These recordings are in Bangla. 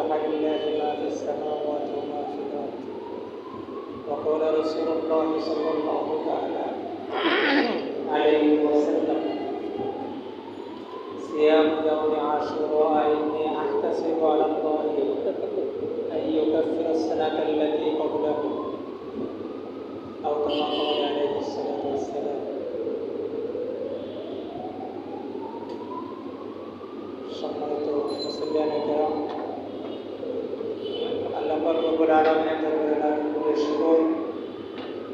سبح لله ما في السماوات وما في الأرض وقال رسول الله صلى الله تعالى عليه وسلم صيام يوم عاشوراء إني أحتسب على الله أن يكفر السنة التي قبله أو كما قال عليه الصلاة والسلام সম্মানিত মুসলিয়ান کرام আল্লাহ পাক রব্বুল আলামিনের দরবারে লাখ কোটি শুকর।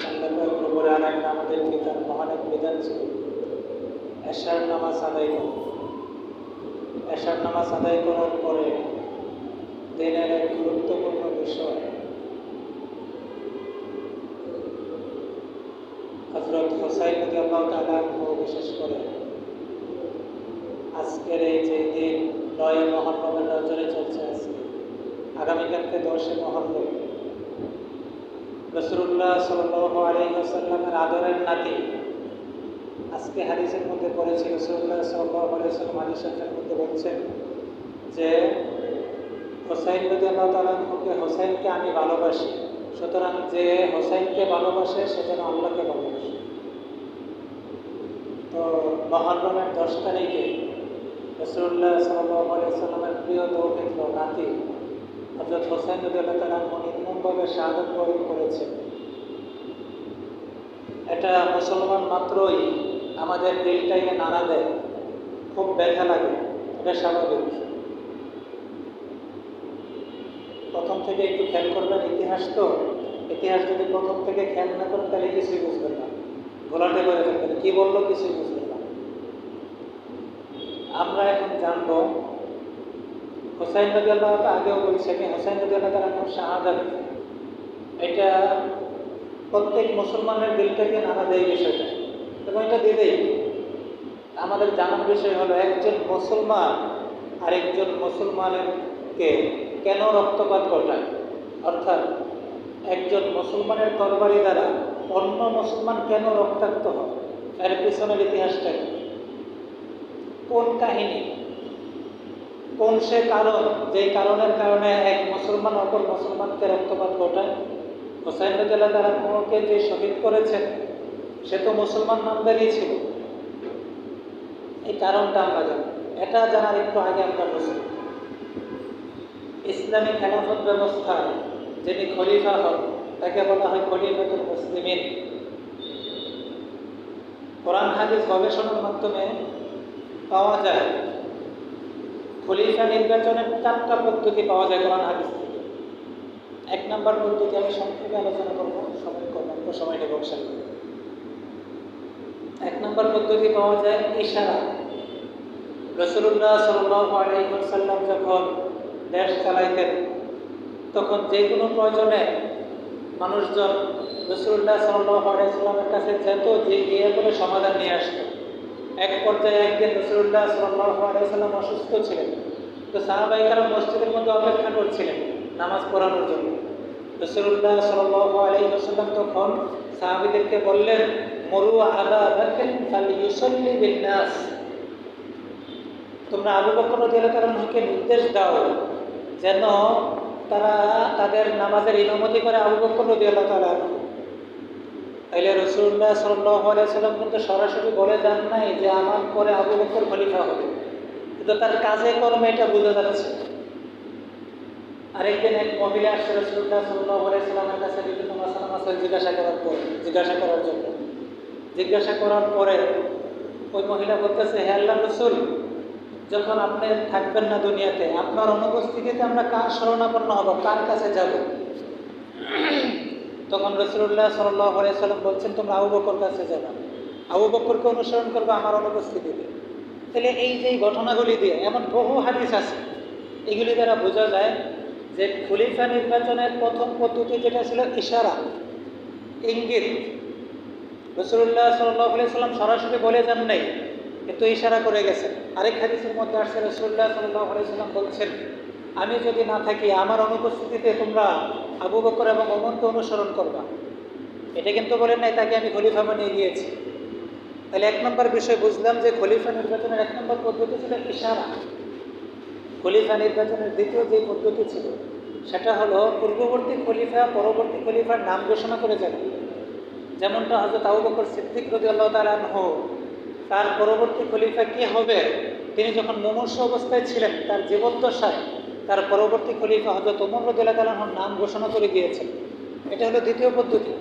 আল্লাহ পাক রব্বুল আলামিন আমাদেরকে তার মহান বিধান ছিল এশার নামাজ আদায় করুন। এশার নামাজ আদায় করার পরে দিনের এক গুরুত্বপূর্ণ বিষয় হযরত হুসাইন রাদিয়াল্লাহু তাআলা আনহু বিশেষ করে আজকের এই যে দিন ৯ মুহররমের রজনী চলছে, আজকে আগামীকালকে ১০ মুহররম রাসূলুল্লাহ সাল্লাল্লাহু আলাইহি ওয়াসাল্লামের আদরের নাতি। আজকে হাদিসের মধ্যে পড়েছে রাসূলুল্লাহ সাল্লাল্লাহু আলাইহি ওয়াসাল্লাম হাদিসের মধ্যে বলছেন যে হুসাইন রাদিয়াল্লাহু তাআলা আনহুকে, হুসাইনকে আমি ভালোবাসি, সুতরাং যে হুসাইনকে ভালোবাসে সে যেন আল্লাহকে ভালোবাসে। তো মুহররমের ১০ তারিখে রাসূলুল্লাহ সাল্লাল্লাহু আলাইহি ওয়াসাল্লামের প্রিয় দৌহিত্র নাতি হযরত হুসাইন রাদিয়াল্লাহু তাআলা আনহু নির্মমভাবে শাহাদাত বরণ করেছেন। এটা মুসলমান মাত্রই আমাদের দিলটাকে নাড়া দেয়, খুব ব্যথা লাগে, এটা স্বাভাবিক। প্রথম থেকে একটু খেয়াল করবেন, ইতিহাস তো, ইতিহাস যদি প্রথম থেকে খেয়াল না করেন তাহলে কিছুই বুঝবেন না, ঘোলাটে করে ফেলবেন, কি বললো কিছুই বুঝবেন না। আমরা এখন জানবো হুসাইন রাদিয়াল্লাহু তাআলা, আগেও বলছি আমি, হুসাইন রাদিয়াল্লাহু তাআলার শাহাদাত এটা প্রত্যেক মুসলমানের দিলটাকে নাড়া দেয় বিষয়টা, এবং এটা দিলেই আমাদের জানার বিষয় হলো একজন মুসলমান আরেকজন মুসলমানকে কেন রক্তপাত ঘটায়, অর্থাৎ একজন মুসলমানের তরবারি দ্বারা অন্য মুসলমান কেন রক্তাক্ত হয়, এর পিছনের ইতিহাসটা কোন কাহিনী, কোন সে কারণ যেই কারণের কারণে এক মুসলমান অপর মুসলমানকে রক্তপাত ঘটায়। হুসাইন রাদিয়াল্লাহু তাআলা আনহুকে যে শহীদ করেছেন সে তো মুসলমান নামদারই ছিল, এই কারণটা আমরা জানি। এটা জানার একটু আগে আমরা বুঝি ইসলামী খেলাফত ব্যবস্থা যিনি খলিফা হন তাকে বলা হয় খলিফাতুল মুসলিমিন। কোরআন হাদিস গবেষণার মাধ্যমে পাওয়া যায় খলিফা নির্বাচনের 4টা পদ্ধতি পাওয়া যায় কোরআন হাদিস থেকে। 1 নম্বর পদ্ধতি আমি সংক্ষেপে আলোচনা করবো, সময় কম, অল্প সময় নেব ইনশাআল্লাহ। 1 নম্বর পদ্ধতি পাওয়া যায় ইশারা। রাসূলুল্লাহ সাল্লাল্লাহু আলাইহি ওয়াসাল্লাম যখন দেশ চালাইতেন তখন যে কোনো প্রয়োজনে মানুষজন রাসূলুল্লাহ সাল্লাল্লাহু আলাইহি ওয়াসাল্লামের কাছে যেত, যে গিয়ে বলে সমাধান নিয়ে আসতো। এক পর্যায়ে একদিন রাসূলুল্লাহ সাল্লাল্লাহু আলাইহি ওয়াসাল্লাম অসুস্থ ছিলেন, তো সাহাবায়ে কেরাম মসজিদের মধ্যে অপেক্ষা করছিলেন নামাজ পড়ানোর জন্য। রাসূলুল্লাহ সাল্লাল্লাহু আলাইহি ওয়াসাল্লাম তখন সাহাবীদেরকে বললেন, মুরু আবা বকর ফালিয়ুসাল্লি বিন নাস, তোমরা আবু বকর রাদিয়াল্লাহু তাআলাকে নির্দেশ দাও যেন তারা তাদের নামাজের ইমামতি করে আবু বকর রাদিয়াল্লাহু তাআলা। তাইলে রাসূলুল্লাহ সাল্লাল্লাহু আলাইহি ওয়াসাল্লাম কিন্তু সরাসরি বলে যান নাই যে আমার পরে আবু বকর খলিফা হবে, কিন্তু তার কাজে কর্মে এটা বোঝা যাচ্ছে। আরেকদিন এক মহিলা আসছে রাসূলুল্লাহ সাল্লাল্লাহু আলাইহি ওয়াসাল্লামের কাছে বিভিন্ন মাসালা মাসাইল জিজ্ঞাসা করার পরে ওই মহিলা বলতেছে, হে আল্লাহর রাসূল, যখন আপনি থাকবেন না দুনিয়াতে, আপনার অনুপস্থিতিতে আমরা কার শরণাপন্ন হব, কার কাছে যাব? তখন রাসূলুল্লাহ সাল্লাল্লাহু আলাইহি ওয়াসাল্লাম বলছেন, তোমরা আবু বকর কাছে যাবে, আবু বকরকে অনুসরণ করবে আমার অনুপস্থিতিতে। তাহলে এই যে ঘটনাগুলি দিয়ে এমন বহু হাদিস আছে, এগুলি দ্বারা বোঝা যায় যে খলিফা নির্বাচনের প্রথম পদ্ধতি যেটা ছিল ইশারা, ইঙ্গিত। রাসূলুল্লাহ সাল্লাল্লাহু আলাইহি ওয়াসাল্লাম সরাসরি বলে যান নাই, কিন্তু ইশারা করে গেছেন। আরেক হাদিসের মধ্যে আসছে রাসূলুল্লাহ সাল্লাল্লাহু আলাইহি ওয়াসাল্লাম বলছেন, আমি যদি না থাকি আমার অনুপস্থিতিতে তোমরা আবু বকর এবং ওমরকে অনুসরণ করবা। এটা কিন্তু বলেন নাই তাকে আমি খলিফা বানিয়ে দিয়েছি। তাহলে 1 নম্বর বিষয় বুঝলাম যে খলিফা নির্বাচনের 1 নম্বর পদ্ধতি ছিল ইশারা। খলিফা নির্বাচনের দ্বিতীয় যে পদ্ধতি ছিল সেটা হলো পূর্ববর্তী খলিফা পরবর্তী খলিফার নাম ঘোষণা করে যাবে। যেমনটা হযরত আবু বকর সিদ্দিক রাদিয়াল্লাহু তাআলা আনহু তার পরবর্তী খলিফা কে হবে তিনি যখন মুমূর্ষু অবস্থায় ছিলেন, তার জীবদ্দশায় তার পরবর্তী খলিফা হযরত ওমর রাদিয়াল্লাহু তাআলা আনহুর নাম ঘোষণা করে গিয়েছেন। এটা হলো দ্বিতীয় পদ্ধতি।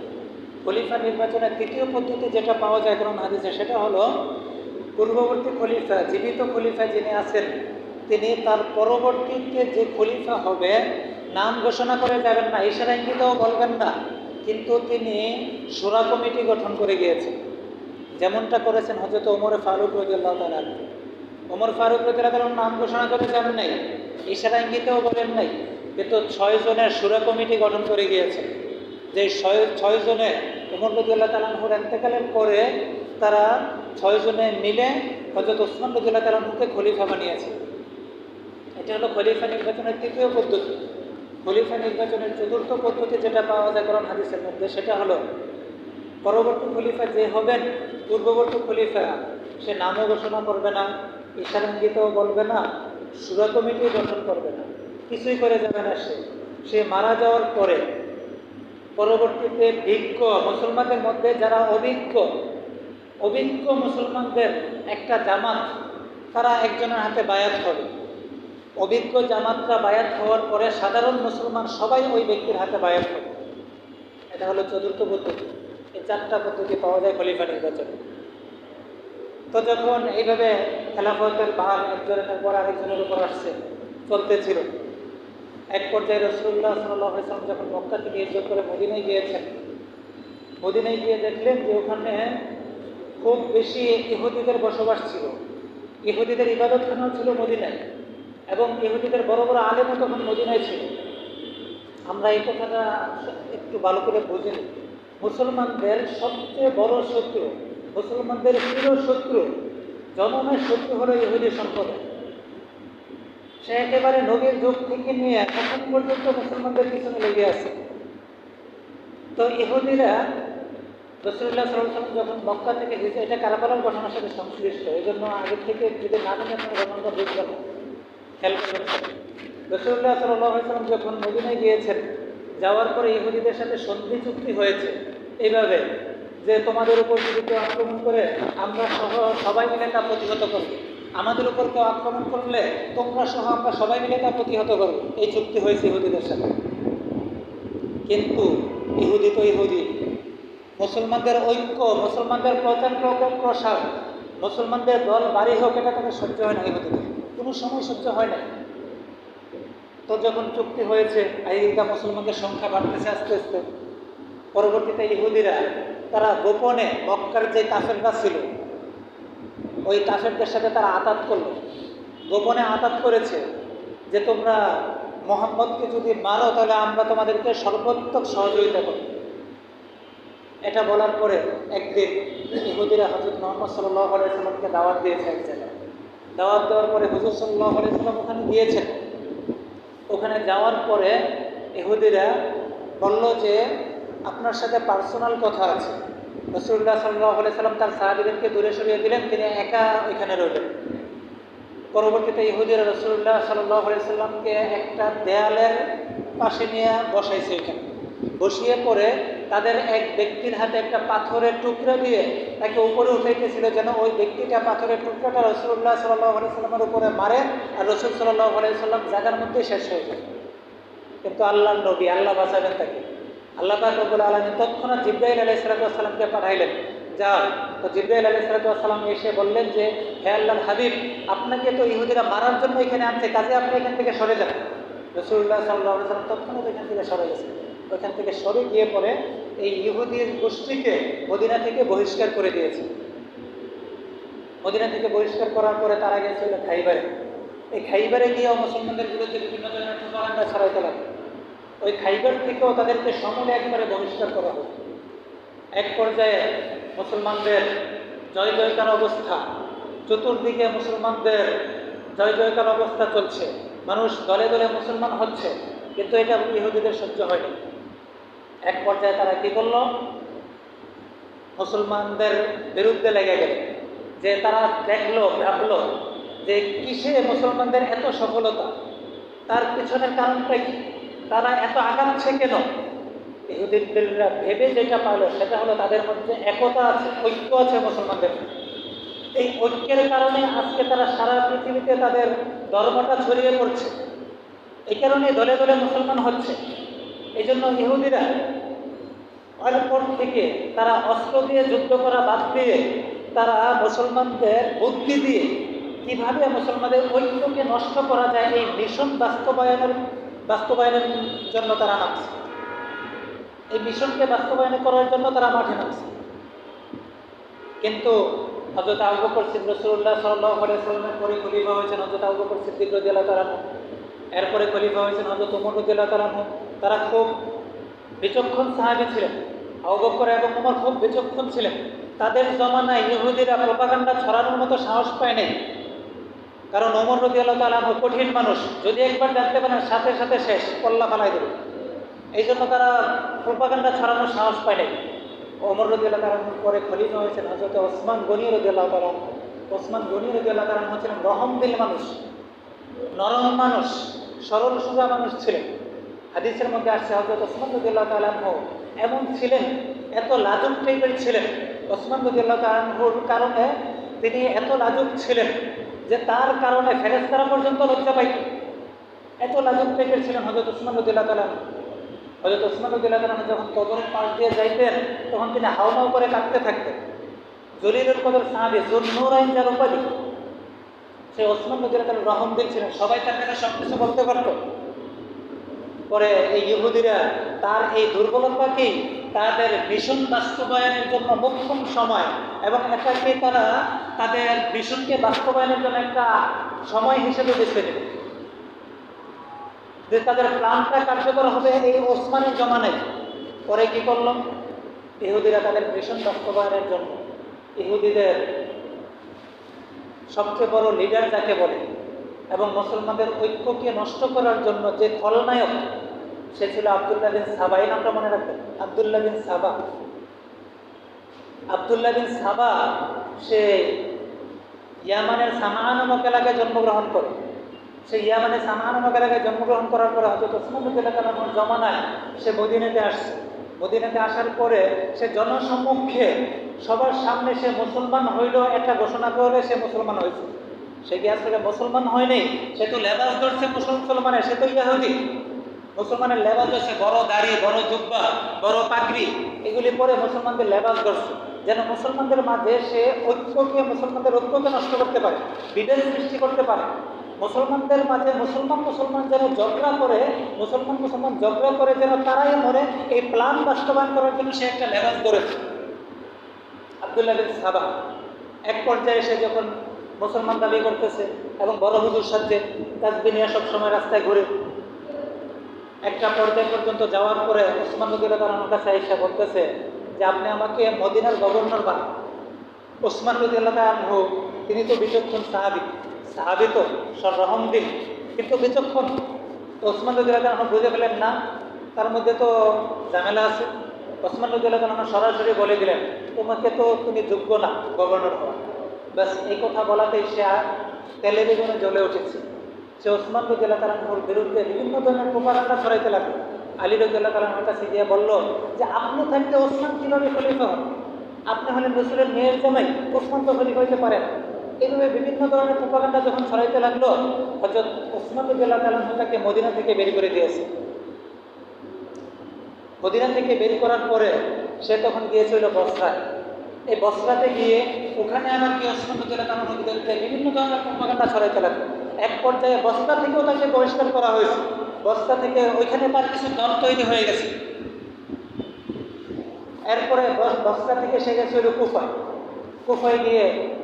খলিফা নির্বাচনের তৃতীয় পদ্ধতি যেটা পাওয়া যায় কোরআন হাদিসে, সেটা হলো পূর্ববর্তী খলিফা, জীবিত খলিফা যিনি আছেন, তিনি তার পরবর্তীতে যে খলিফা হবে নাম ঘোষণা করে যাবেন না, ইশারা ইঙ্গিতেও বলবেন না, কিন্তু তিনি শূরা কমিটি গঠন করে গিয়েছেন। যেমনটা করেছেন হযরত ওমর ফারুক রাদিয়াল্লাহু তাআলা। ওমর ফারুক রাদিয়াল্লাহু তাআলা নাম ঘোষণা করে যান নাই, ইশারা ইঙ্গিতেও বলেন নাই, কিন্তু 6 জনের শূরা কমিটি গঠন করে গিয়েছেন। যে 6 জনে ওমর রাদিয়াল্লাহু তাআলা আনহুর ইন্তেকালের পরে তারা 6 জনে মিলে হযরত ওসমান রাদিয়াল্লাহু তাআলা আনহুকে খলিফা বানিয়েছে। এটা হলো খলিফা নির্বাচনের তৃতীয় পদ্ধতি। খলিফা নির্বাচনের চতুর্থ পদ্ধতি যেটা পাওয়া যায় কোরআন হাদিসের মধ্যে, সেটা হলো পরবর্তী খলিফা যে হবেন, পূর্ববর্তী খলিফা সে নামও ঘোষণা করবে না, ইশারা ইঙ্গিতও বলবে না, শূরা কমিটি গঠন করবে না, কিছুই করে যাবে না। সে মারা যাওয়ার পরে পরবর্তীতে বিজ্ঞ মুসলমানদের মধ্যে যারা অভিজ্ঞ মুসলমানদের একটা জামাত, তারা একজনের হাতে বায়াত হবে। অভিজ্ঞ জামাতরা বায়াত হওয়ার পরে সাধারণ মুসলমান সবাই ওই ব্যক্তির হাতে বায়াত হবে। এটা হলো চতুর্থ পদ্ধতি। এই 4টা পদ্ধতি পাওয়া যায় খলিফা নির্বাচনে। তো যখন এইভাবে খেলাফতের ভার একজনের পর আরেকজনের উপর আসছে, চলতেছিল, এক পর্যায়ে রাসূলুল্লাহ সাল্লাল্লাহু আলাইহি ওয়াসাল্লাম যখন মক্কা থেকে হিজরত করে মদিনায় গিয়েছেন, মদিনায় গিয়ে দেখলেন যে ওখানে খুব বেশি ইহুদিদের বসবাস ছিল। ইহুদিদের ইবাদতখানাও ছিল মদিনায়, এবং ইহুদিদের বড় বড় আলেমও তখন মদিনায় ছিল। আমরা এই কথাটা একটু ভালো করে বুঝি। মুসলমানদের সবচেয়ে বড় শত্রু, মুসলমানদের প্রিয় শত্রু, জনমের শত্রু হলো ইহুদি সম্প্রদায়। সে একেবারে নবীর যুগ থেকে নিয়ে এখন পর্যন্ত মুসলমানদের পিছনে লেগে আছে। তো ইহুদিরা রাসূলুল্লাহ সাল্লাল্লাহু আলাইহি ওয়াসাল্লাম যখন মক্কা থেকে হিজরত, এটা কারবালার ঘটনার সাথে সংশ্লিষ্ট, এই জন্য আগে থেকে যদি না জানি আপনার ঘটনাটা বুঝবেন, খেয়াল করবেন। রাসূলুল্লাহ সাল্লাল্লাহু আলাইহি ওয়াসাল্লাম যখন মদিনায় গিয়েছেন, যাওয়ার পরে ইহুদিদের সাথে সন্ধি চুক্তি হয়েছে এইভাবে যে তোমাদের উপর যদি কেউ আক্রমণ করে আমরা সহ সবাই মিলে তা প্রতিহত করব, আমাদের উপর কেউ আক্রমণ করলে তোমরা সহ আমরা সবাই মিলে তা প্রতিহত করব। এই চুক্তি হয়েছে ইহুদিদের সাথে। কিন্তু ইহুদি তো ইহুদি, মুসলমানদের ঐক্য, মুসলমানদের প্রচার প্রসার, মুসলমানদের দল বাড়ি হোক, এটা তাদের সহ্য হয় না। ইহুদিদের কোনো সময় সহ্য হয় না। তো যখন চুক্তি হয়েছে, আইরিকা মুসলমানদের সংখ্যা বাড়তেছে আস্তে আস্তে, পরবর্তীতে ইহুদিরা তারা গোপনে মক্কার যে কাফেররা ছিল ওই কাফেরদের সাথে তারা আতাত করলো, গোপনে আতাত করেছে যে তোমরা মুহাম্মদকে যদি মারো তাহলে আমরা তোমাদেরকে সর্বোত্তম সহযোগিতা করব। এটা বলার পরে একদিন ইহুদিরা হযরত মুহাম্মদ সাল্লাল্লাহু আলাইহি ওয়াসাল্লামকে দাওয়াত দিয়েছে এক জায়গায়। দাওয়াত দেওয়ার পরে হুজুর সাল্লাল্লাহু আলাইহি ওয়াসাল্লাম ওখানে গিয়েছেন। ওখানে যাওয়ার পরে ইহুদিরা বলল যে আপনার সাথে পার্সোনাল কথা আছে। রাসূলুল্লাহ সাল্লাল্লাহু আলাইহি ওয়াসাল্লাম তার সাহাবীদেরকে দূরে সরিয়ে দিলেন, তিনি একা ওইখানে রইলেন। পরবর্তীতে ইহুদিরা রাসূলুল্লাহ সাল্লাল্লাহু আলাইহি ওয়াসাল্লামকে একটা দেয়ালের পাশে নিয়ে বসাইছে। এখানে বসিয়ে পরে তাদের এক ব্যক্তির হাতে একটা পাথরের টুকরা দিয়ে তাকে উপরে উঠাইতেছিল, যেন ওই ব্যক্তিটা পাথরের টুকরাটা রাসূলুল্লাহ সাল্লাল্লাহু আলাইহি ওয়াসাল্লামের উপরে মারে আর রাসূল সাল্লাল্লাহু আলাইহি ওয়াসাল্লাম জায়গার মধ্যে শেষ হয়ে যায়। কিন্তু আল্লাহর নবী, আল্লাহ বাঁচাবেন তাকে। আল্লাহ পাক রব্বুল আলামিন তৎক্ষণাৎ জিবরাইল আলাইহিস সালামকে পাঠাইলেন, যাও। তো জিবরাইল আলাইহিস সালাম এসে বললেন যে হে আল্লাহর হাবিব, আপনাকে তো ইহুদিরা মারার জন্য এখানে আনছে, কাজে আপনি এখান থেকে সরে যান। রাসূলুল্লাহ সাল্লাল্লাহু আলাইহি ওয়াসাল্লাম তৎক্ষণাৎ এখান থেকে সরে গেছেন। ওইখান থেকে সরে গিয়ে পরে এই ইহুদির গোষ্ঠীকে মদিনা থেকে বহিষ্কার করে দিয়েছে। মদিনা থেকে বহিষ্কার করার পরে তারা গেছিল খাইবারে। এই খাইবারে গিয়েও মুসলমানদের বিরুদ্ধে বিভিন্ন ধরনের প্রচারণা ছড়াইতে লাগে। ওই খাইবার থেকেও তাদেরকে সমূলে একবারে বহিষ্কার করা হয়। এক পর্যায়ে মুসলমানদের জয় জয়কার অবস্থা, চতুর্দিকে মুসলমানদের জয় জয়কার অবস্থা চলছে, মানুষ দলে দলে মুসলমান হচ্ছে, কিন্তু এটা ইহুদিদের সহ্য হয়নি। এক পর্যায়ে তারা কি করলো, মুসলমানদের বিরুদ্ধে লেগে গেল। যে তারা দেখলো, ভাবলো যে কিসে মুসলমানদের এত সফলতা, তার পিছনের কারণটা কি, তারা এত আগাচ্ছে কেন। ইহুদিরা ভেবে যেটা পারলো সেটা হলো তাদের মধ্যে একতা আছে, ঐক্য আছে মুসলমানদের। এই ঐক্যের কারণে আজকে তারা সারা পৃথিবীতে তাদের ধর্মটা ছড়িয়ে পড়ছে। এই কারণে দলে দলে মুসলমান হচ্ছে। এই জন্য ইহুদিরা পর থেকে তারা অস্ত্র দিয়ে যুদ্ধ করা বাদ দিয়ে তারা মুসলমানদের বুদ্ধি দিয়ে কিভাবে মুসলমানদের ঐক্যকে নষ্ট করা যায় এই মিশন বাস্তবায়নের জন্য তারা নামছে। এই মিশনকে বাস্তবায়ন করার জন্য তারা মাঠে নামছে। কিন্তু হযরত আবু বকর সিদ্দিক রাসূলুল্লাহ সাল্লাল্লাহু আলাইহি ওয়াসাল্লামের পরে খলিফা হয়েছেন হযরত আবু বকর সিদ্দিক রাদিয়াল্লাহু তাআলা, এরপরে খলিফা হয়েছেন হযরত ওমর রাদিয়াল্লাহু তাআলা। তারা খুব বিচক্ষণ সাহাবী ছিলেন। আবু বকর এবং ওমর খুব বিচক্ষণ ছিলেন। তাদের জমানায় ইহুদিরা প্রপাগান্ডা ছড়ানোর মতো সাহস পায় নাই। কারণ ওমর রাদিয়াল্লাহু তাআলা কঠিন মানুষ, যদি একবার জানতে পারেন সাথে সাথে শেষ, কল্লা ফালাই দেবে। এই জন্য তারা প্রপাগান্ডা ছড়ানোর সাহস পায় নাই। ওমর রাদিয়াল্লাহু তাআলার পরে খলিফা হয়েছেন হযরত ওসমান গনি রাদিয়াল্লাহু তাআলা। ওসমান গনি রাদিয়াল্লাহু তাআলা হচ্ছিলেন রহমদিল মানুষ, নরম মানুষ, সরল সোজা মানুষ ছিলেন। হাদিসের মধ্যে আসছে হযরত ওসমান রাদিয়াল্লাহু তাআলা এমন ছিলেন, এত লাজুক টাইপের ছিলেন। ওসমান রাদিয়াল্লাহু তাআলার কারণে তিনি এত লাজুক ছিলেন যে তার কারণে ফেরেশতারা পর্যন্ত লজ্জা পাইত। এত লাজুক টাইপের ছিলেন হযরত ওসমান রাদিয়াল্লাহু তাআলা। হযরত ওসমান রাদিয়াল্লাহু তাআলা যখন কবরের পাশ দিয়ে যাইতেন তখন তিনি হাওমাও করে কাঁদতে থাকতেন। জলিলুল কদর সাহাবী যুন্নুরাইন যার উপাধি, সে ওসমান রাদিয়াল্লাহু তাআলা রহমদিল ছিলেন, সবাই তার কাছে সব কিছু বলতে পারত। পরে এই ইহুদিরা তার এই দুর্বলতাকেই তাদের মিশন বাস্তবায়নের জন্য মোক্ষম সময় এবং এটাকে তারা তাদের মিশনকে বাস্তবায়নের জন্য একটা সময় হিসেবে বেছে নেবে, যে তাদের প্ল্যানটা কার্যকর হবে এই ওসমানের জমানায়। পরে কি করল ইহুদিরা তাদের মিশন বাস্তবায়নের জন্য, ইহুদিদের সবচেয়ে বড় লিডার যাকে বলে এবং মুসলমানদের ঐক্যকে নষ্ট করার জন্য যে খলনায়ক, সে ছিল আব্দুল্লাহ বিন সাবা। এই নামটা মনে রাখবেন, আব্দুল্লাহ বিন সাবা। আব্দুল্লাহ বিন সাবা সে ইয়ামানের সামাআ নামক এলাকায় জন্মগ্রহণ করে। সে ইয়ামানের সামাআ নামক এলাকায় জন্মগ্রহণ করার পরে হযরত ওসমান রাদিয়াল্লাহু তাআলার জমানায় সে মদিনাতে আসছে। মদিনাতে আসার পরে সে জনসম্মুখে সবার সামনে সে মুসলমান হইল একটা ঘোষণা করে সে মুসলমান হয়েছে। সে কি আসলে মুসলমান হয়নি, সে তো লেবাস ধরছে মুসলমানের, সে তো ইহুদি। মুসলমানের লেবাস ধরছে, বড় দাড়ি, বড় জুব্বা, বড় পাগড়ি, এগুলি পরে মুসলমানদের লেবাস ধরছে, যেন মুসলমানদের মাঝে সে মুসলমানদের ঐক্যকে নষ্ট করতে পারে, বিভেদ সৃষ্টি করতে পারে। মুসলমানদের মাঝে মুসলমান যেন ঝগড়া করে, মুসলমান ঝগড়া করে যেন তারাই মরে, এই প্ল্যান বাস্তবায়ন করার জন্য সে একটা লেবাস ধরেছে আব্দুল্লাহ বিন সাবা। এক পর্যায়ে সে যখন মুসলমান দাবি করতেছে এবং বড় হুজুর সাথে তাসবিহ নিয়ে সবসময় রাস্তায় ঘুরে, একটা পর্যায় পর্যন্ত যাওয়ার পরে ওসমান রাদিয়াল্লাহু তাআলার কাছে এসে বলতেছে যে আপনি আমাকে মদিনার গভর্নর বানান। ওসমান রাদিয়াল্লাহু তাআলা তিনি তো বিচক্ষণ সাহাবী তো রহমদিল, কিন্তু বিচক্ষণ। তো ওসমান রাদিয়াল্লাহু তাআলা বুঝে ফেলেন না তার মধ্যে তো ঝামেলা আছে। ওসমান রাদিয়াল্লাহু তাআলা সরাসরি বলে দিলেন তোমাকে তো তুমি যোগ্য না গভর্নর হওয়ার। ব্যাস এই কথা বলাতেই সে তেলে বেগুনে জ্বলে উঠেছে। সে ওসমান রাদিয়াল্লাহু তাআলার বিরুদ্ধে বিভিন্ন ধরনের প্রপাগান্ডা ছড়াইতে লাগলো। আলী রাদিয়াল্লাহু তাআলার কাছে গিয়ে বলল যে আপনি থাকলে ওসমান কীভাবে খলিফা হন, আপনি হলেন রাসূলের মেয়ের জামাই, ওসমান তো খলিফা হইতে পারেন। এইভাবে বিভিন্ন ধরনের প্রপাগান্ডা যখন ছড়াইতে লাগলো, হযরত ওসমান রাদিয়াল্লাহু তাআলা তাকে মদিনা থেকে বের করে দিয়েছে। মদিনা থেকে বের করার পরে সে তখন গিয়েছিল বসরায়। এই বসরাতে গিয়ে ওখানে আবার কি ওসমান রাদিয়াল্লাহু তাআলার বিরুদ্ধে বিভিন্ন ধরনের প্রপাগান্ডা ছড়াইতে লাগলো। এক পর্যায়ে বসরা থেকেও তাকে বহিষ্কার করা হয়েছে। বসরা থেকে ওইখানে তার কিছু দল তৈরি হয়ে গেছে। এরপরে বসরা থেকে সে গেছিল কুফায় গিয়ে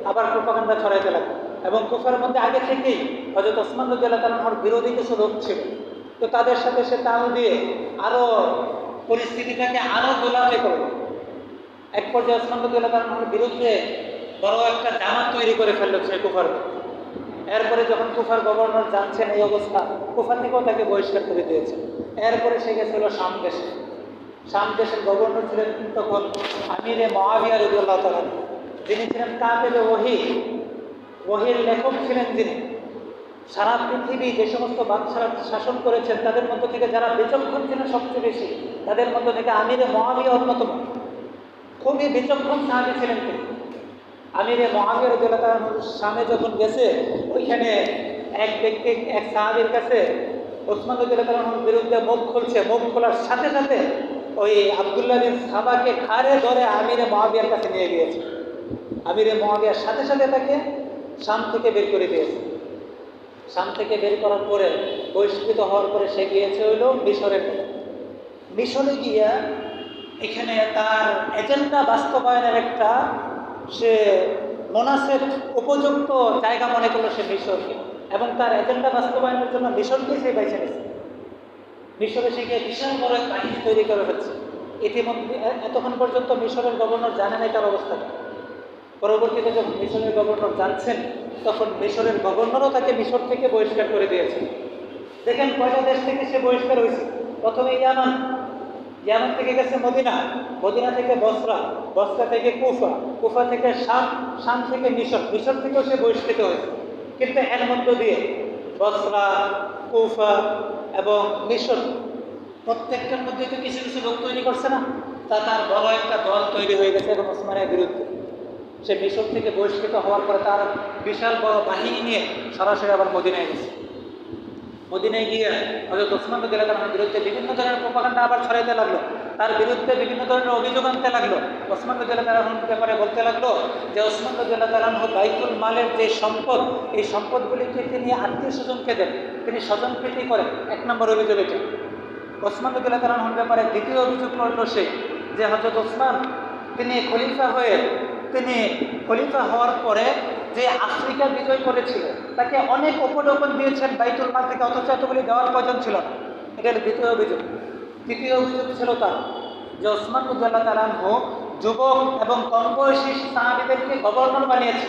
আবার প্রপাগান্ডা ছড়াইতে লাগলো। এবং কুফার মধ্যে আগে থেকেই হযরত ওসমান রাদিয়াল্লাহু তাআলার বিরোধী কিছু লোক ছিল। তো তাদের সাথে সে তাল দিয়ে আরও পরিস্থিতিটাকে আরও গোলাটে করল। এক পর্যায়ে ওসমান রাদিয়াল্লাহু তাআলার বিরুদ্ধে বড় একটা জামাত তৈরি করে ফেলল সে কুফার। এরপরে যখন কুফার গভর্নর জানছেন এই অবস্থা, কুফা থেকেও তাকে বহিষ্কার করে দিয়েছে। এরপরে সে গেছিল শাম দেশে। শাম দেশের গভর্নর ছিলেন তখন আমিরে মুআবিয়া রাদিয়াল্লাহু তাআলা, যিনি ছিলেন কাতিবে ওহী। ওহীর লেখক ছিলেন যিনি, সারা পৃথিবী যে সমস্ত বাদশারা শাসন করেছেন তাদের মধ্য থেকে যারা বিচক্ষণ ছিলেন সবচেয়ে বেশি, তাদের মধ্য থেকে আমিরে মুআবিয়া অন্যতম। খুবই বিচক্ষণ সাহাবী ছিলেন তিনি। আমিরে মুআবিয়া রাদিয়াল্লাহু তাআলার সামনে যখন গেছে, ওইখানে এক ব্যক্তি এক সাহাবীর কাছে ওসমান রাদিয়াল্লাহু তাআলার বিরুদ্ধে মুখ খুলছে। মুখ খোলার সাথে সাথে ওই আব্দুল্লাহ বিন সাবাকে ঘাড়ে ধরে আমিরে মুআবিয়ার কাছে নিয়ে গিয়েছে। আমিরে মুআবিয়ার সাথে সাথে তাকে শাম থেকে বের করে দিয়েছে। শাম থেকে বের করার পরে বহিষ্কৃত হওয়ার পরে সে গিয়েছে হইল মিশরের। মিশরে গিয়া এখানে তার এজেন্ডা বাস্তবায়নের একটা সে মুনাসেব উপযুক্ত জায়গা মনে করলো সে মিশরকে, এবং তার এজেন্ডা বাস্তবায়নের জন্য মিশরকে সে বেছে নিয়েছে। মিশরে সে গিয়ে বিশাল বড় এক বাহিনী তৈরি করে ফেলছে। ইতিমধ্যে এতক্ষণ পর্যন্ত মিশরের গভর্নর জানেন এটার অবস্থাটা। পরবর্তীতে যখন মিশরের গভর্নর জানছেন, তখন মিশরের গভর্নরও তাকে মিশর থেকে বহিষ্কার করে দিয়েছে। দেখেন কয়টা দেশ থেকে সে বহিষ্কার হয়েছে। প্রথমে ইয়ামান, ইয়ামান থেকে গেছে মদিনা, মদিনা থেকে বসরা, বসরা থেকে কুফা, কুফা থেকে শাম, শাম থেকে মিশর, মিশর থেকেও সে বহিষ্কৃত হয়েছে। কিন্তু এর মধ্য দিয়ে বসরা, কুফা এবং মিশর প্রত্যেকটার মধ্যে তো কিছু কিছু লোক তৈরি করছে না, তার বড় একটা দল তৈরি হয়ে গেছে এবং ওসমানের বিরুদ্ধে। সে মিশর থেকে বহিষ্কৃত হওয়ার পরে তার বিশাল বড় বাহিনী নিয়ে সরাসরি আবার মদিনায় গেছে। মদিনায় গিয়ে হযরত ওসমান রাদিয়াল্লাহু তাআলার বিরুদ্ধে বিভিন্ন ধরনের প্রোপাগান্ডা আবার ছড়াইতে লাগলো, তার বিরুদ্ধে বিভিন্ন ধরনের অভিযোগ আনতে লাগলো। ওসমান রাদিয়াল্লাহু তাআলার ব্যাপারে বলতে লাগলো যে ওসমান রাদিয়াল্লাহু তাআলা বাইতুল মালের যে সম্পদ, এই সম্পদগুলিকে তিনি আত্মীয় স্বজনকে দেন, তিনি স্বজনপ্রীতি করেন। এক নম্বর অভিযোগ এটা। ওসমান রাদিয়াল্লাহু তাআলার ব্যাপারে দ্বিতীয় অভিযোগ করলো সে যে হযরত ওসমান তিনি খলিফা হওয়ার পরে যে আফ্রিকা বিজয় করেছিল তাকে অনেক উপঢৌকন দিয়েছেন বাইতুল মাল থেকে, অথচ এতগুলি দেওয়ার প্রয়োজন ছিল না। এটা হলো দ্বিতীয় অভিযোগ। তৃতীয় অভিযোগ ছিল তার যে ওসমান রাদিয়াল্লাহু তাআলা যুবক এবং কম বয়সী সাহাবীদেরকে গভর্নর বানিয়েছে,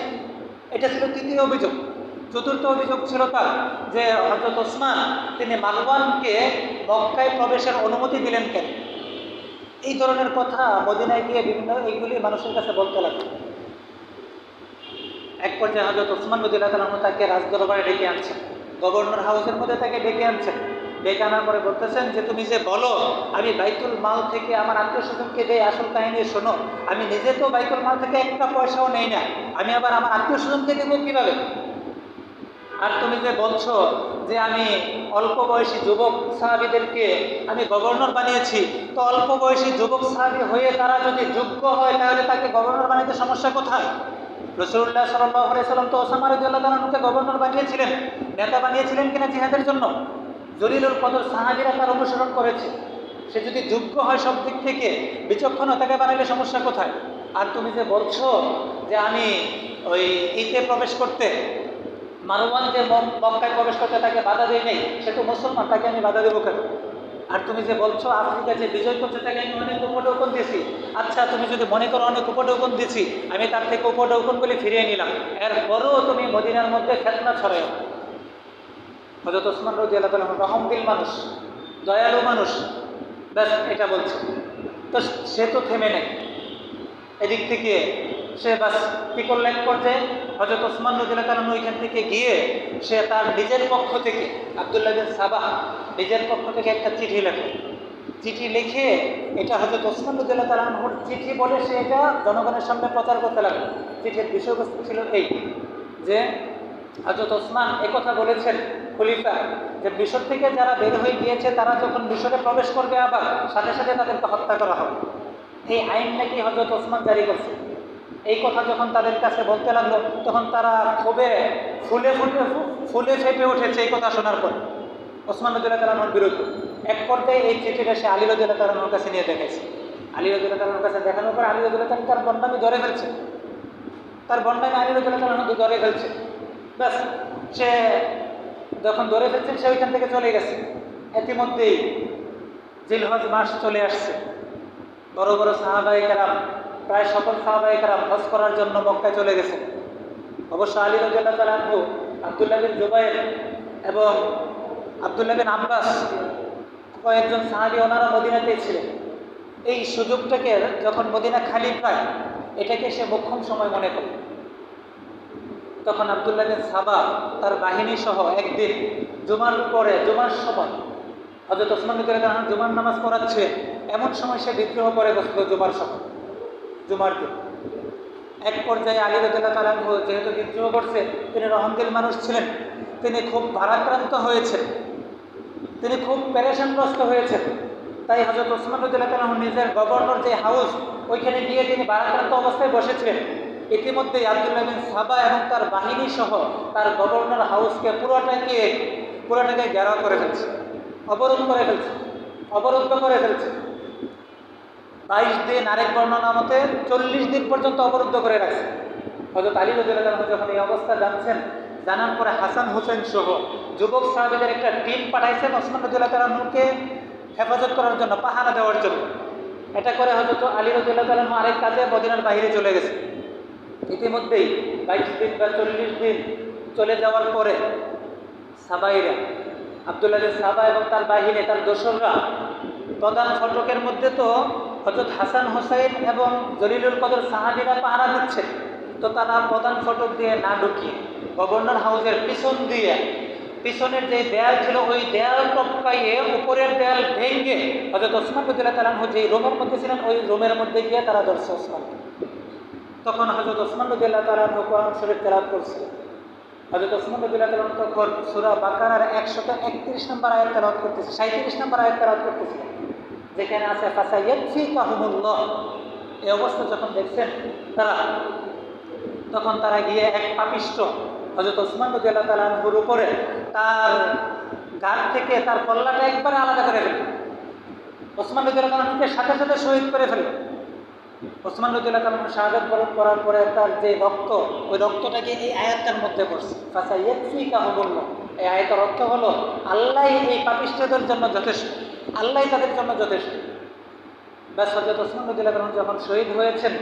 এটা ছিল তৃতীয় অভিযোগ। চতুর্থ অভিযোগ ছিল তার যে হযরত ওসমান তিনি মারওয়ানকে মক্কায় প্রবেশের অনুমতি দিলেন কেন। এই ধরনের কথা মদিনায় গিয়ে বিভিন্ন এইগুলি মানুষের কাছে বলতে লাগলো। এক পর্যায়ে হযরত ওসমান রাদিয়াল্লাহু তাআলা তাকে রাজদরবারে ডেকে আনছেন, গভর্নর হাউসের মধ্যে তাকে ডেকে আনছেন। ডেকে আনার পরে বলতেছেন যে তুমি যে বলো আমি বাইতুল মাল থেকে আমার আত্মীয় স্বজনকে দেই, আসল কাহিনী শোনো, আমি নিজে তো বাইতুল মাল থেকে একটা পয়সাও নেই না, আমি আবার আমার আত্মীয় স্বজনকে দেবো কীভাবে? আর তুমি যে বলছো যে আমি অল্প বয়সী যুবক সাহাবীদেরকে আমি গভর্নর বানিয়েছি, তো অল্প বয়সী যুবক সাহাবী হয়ে তারা যদি যোগ্য হয় তাহলে তাকে গভর্নর বানাতে সমস্যা কোথায়? রাসূলুল্লাহ সাল্লাল্লাহু আলাইহি ওয়াসাল্লাম তো ওসামা রাদিয়াল্লাহু তাআলাকে গভর্নর বানিয়েছিলেন, নেতা বানিয়েছিলেন কিনা জিহাদের জন্য। জলিলুল কদর সাহাবীরা তার অনুসরণ করেছে। সে যদি যোগ্য হয় সব দিক থেকে, বিচক্ষণ তাকে বানাইলে সমস্যা কোথায়? আর তুমি যে বলছো যে আমি ওই ঈদে প্রবেশ করতে, মারওয়ান যে মক্কায় প্রবেশ করতে তাকে বাধা দেয় নেই, সে তো মুসলমান, তাকে আমি বাধা দেবো কেন? আর তুমি যে বলছো আফ্রিকা যে বিজয় করছে তাকে আমি অনেক উপঢৌকন দিয়েছি, আচ্ছা তুমি যদি মনে করো অনেক উপঢৌকন দিয়েছি, আমি তার থেকে উপঢৌকনগুলি ফিরিয়ে নিলাম, এরপরও তুমি মদিনার মধ্যে ফিতনা ছড়াও। হযরত ওসমান রাদিয়াল্লাহু তাআলা রহমদিল মানুষ, দয়ালু মানুষ, ব্যাস এটা বলছে। তো সে তো থেমে নেই, এদিক থেকে সে বাস কী করলো, এক পর্যায়ে হযরত ওসমান রাদিয়াল্লাহু তাআলা ওইখান থেকে গিয়ে সে তার নিজের পক্ষ থেকে, আব্দুল্লাহ বিন সাবাহ নিজের পক্ষ থেকে একটা চিঠি লেখে। চিঠি লিখে এটা হযরত ওসমান রাদিয়াল্লাহু তাআলার চিঠি বলে সে এটা জনগণের সামনে প্রচার করতে লাগলো। চিঠির বিষয়বস্তু ছিল এই যে হযরত ওসমান একথা বলেছেন খলিফা, যে মিশর থেকে যারা বের হয়ে গিয়েছে তারা যখন মিশরে প্রবেশ করবে আবার সাথে সাথে তাদেরকে হত্যা করা হবে। এই আইন নাকি হযরত ওসমান জারি করছে। এই কথা যখন তাদের কাছে বলতে লাগলো তখন তারা ক্ষোভে ফুলে ফেটে উঠেছে এই কথা শোনার পর ওসমান রাদিয়াল্লাহু তাআলার বিরুদ্ধে। এক পর্যায়ে এই চিঠিটা সে আলী রাদিয়াল্লাহু তাআলার কাছে নিয়ে দেখাইছে। আলী রাদিয়াল্লাহু তাআলার কাছে দেখানোর পর আলী রাদিয়াল্লাহু তাআলা তার বন্ডামি ধরে ফেলছে, তার বন্ডামি আলী রাদিয়াল্লাহু তাআলা ধরে ফেলছে। ব্যাস সে যখন ধরে ফেলছেন সে ওইখান থেকে চলে গেছে। ইতিমধ্যেই জিলহজ মাস চলে আসছে। বড় বড় সাহাবায়ে কেরাম, প্রায় সকল সাহাবায়ে কেরাম হজ করার জন্য মক্কায় চলে গেছে। অবশ্য আলী রাদিয়াল্লাহু তাআলা আনহু, আব্দুল্লাহ বিন জুবাইর এবং আব্দুল্লাহ বিন আব্বাস কয়েকজন সাহাবী ওনারা মদিনাতেই ছিলেন। এই সুযোগটাকে যখন মদিনা খালি পায় এটাকে সে মোক্ষম সময় মনে করে। তখন আব্দুল্লাহ বিন সাবা তার বাহিনী সহ একদিন জুমার সময় হযরত ওসমান রাদিয়াল্লাহু আনহু জুমার নামাজ পড়াচ্ছে, এমন সময় সে বিদ্রোহ করে বসল জুমার দিন। এক পর্যায়ে আলী রাদিয়াল্লাহু তাআলা আনহু যেহেতু বিদ্রোহ করছে, তিনি রহমদিল মানুষ ছিলেন, তিনি খুব ভারাক্রান্ত হয়েছেন, তিনি খুব পেরেশানগ্রস্ত হয়েছেন। তাই হযরত ওসমান রাদিয়াল্লাহু তাআলা আনহু নিজের গভর্নর যে হাউস, ওইখানে গিয়ে তিনি ভারাক্রান্ত অবস্থায় বসেছিলেন। ইতিমধ্যেই আব্দুল্লাহ বিন সাবা এবং তার বাহিনী সহ তার গভর্নর হাউসকে পুরোটাকে ঘেরাও করে ফেলছে, অবরুদ্ধ করে ফেলছে। 22 দিন, আরেক বর্ণনা মতে 40 দিন পর্যন্ত অবরুদ্ধ করে রাখছে। হযরত আলী রাদিয়াল্লাহু আনহু যখন এই অবস্থা জানার পরে হাসান হোসেন সহ যুবক সাহাবীদের একটা টিম পাঠাইছেন ওসমান রাদিয়াল্লাহু আনহুকে হেফাজত করার জন্য, পাহারা দেওয়ার জন্য। এটা করে হযরত আলী রাদিয়াল্লাহু আনহু আরেক কাজে মদিনার বাইরে চলে গেছে। ইতিমধ্যেই 22 দিন বা 40 দিন চলে যাওয়ার পরে সাবাইরা, আব্দুল্লাহ বিন সাবা এবং তার বাহিনী, তার দোসররা, প্রধান ফটকের মধ্যে তো হযরত হাসান হোসেন এবং জলিলুল কদর সাহাবীরা পাহারা দিচ্ছে, তো তারা প্রধান ফটক দিয়ে না ঢুকিয়ে গভর্নর হাউসের পিছনের যে দেয়াল ছিল, ওই দেয়াল টপকাইয়ে উপরের দেয়াল ভেঙে হযরত ওসমান রাদিয়াল্লাহু তাআলা আনহু যেই রুমের মধ্যে ছিলেন, ওই রুমের মধ্যে গিয়ে তারা ধরছে ওসমানকে। তখন হযরত ওসমান রাদিয়াল্লাহু তাআলা আনহু কোরআন শরীফ তেলাওয়াত করছে। হযরত ওসমান রাদিয়াল্লাহু তাআলা আনহু তখন সূরা বাকারার 131 নম্বর আয়াত তেলাওয়াত করতেছে, 37 নম্বর আয়াত তেলাওয়াত করতেছে, যেখানে আছে ফাসায়াতফিকাহুমুল্লাহ। এই অবস্থা যখন দেখছেন তারা, তখন তারা গিয়ে এক পাপিষ্ঠ হযরত ওসমান রাদিয়াল্লাহু তাআলা আনহুর উপরে তার গাল থেকে তার কল্লাটা একবারে আলাদা করে ফেলল। ওসমান রাদিয়াল্লাহু তাআলা আনহুকে সাথে সাথে শহীদ করে ফেলল। ওসমান রাদিয়াল্লাহু তাআলা আনহু শাহাদাত বরণ করার পরে তার যে রক্ত, ওই রক্তটাকে এই আয়াতটার মধ্যে পড়ছে, ফাসায়াতফিকাহুমুল্লাহ। এই আয়াতের অর্থ হলো আল্লাহ এই পাপিষ্ঠদের জন্য যথেষ্ট, আল্লাহ তাদের জন্য যথেষ্ট। ব্যাস, হযরত ওসমান রাদিয়াল্লাহু তাআলা যখন শহীদ হয়েছেন,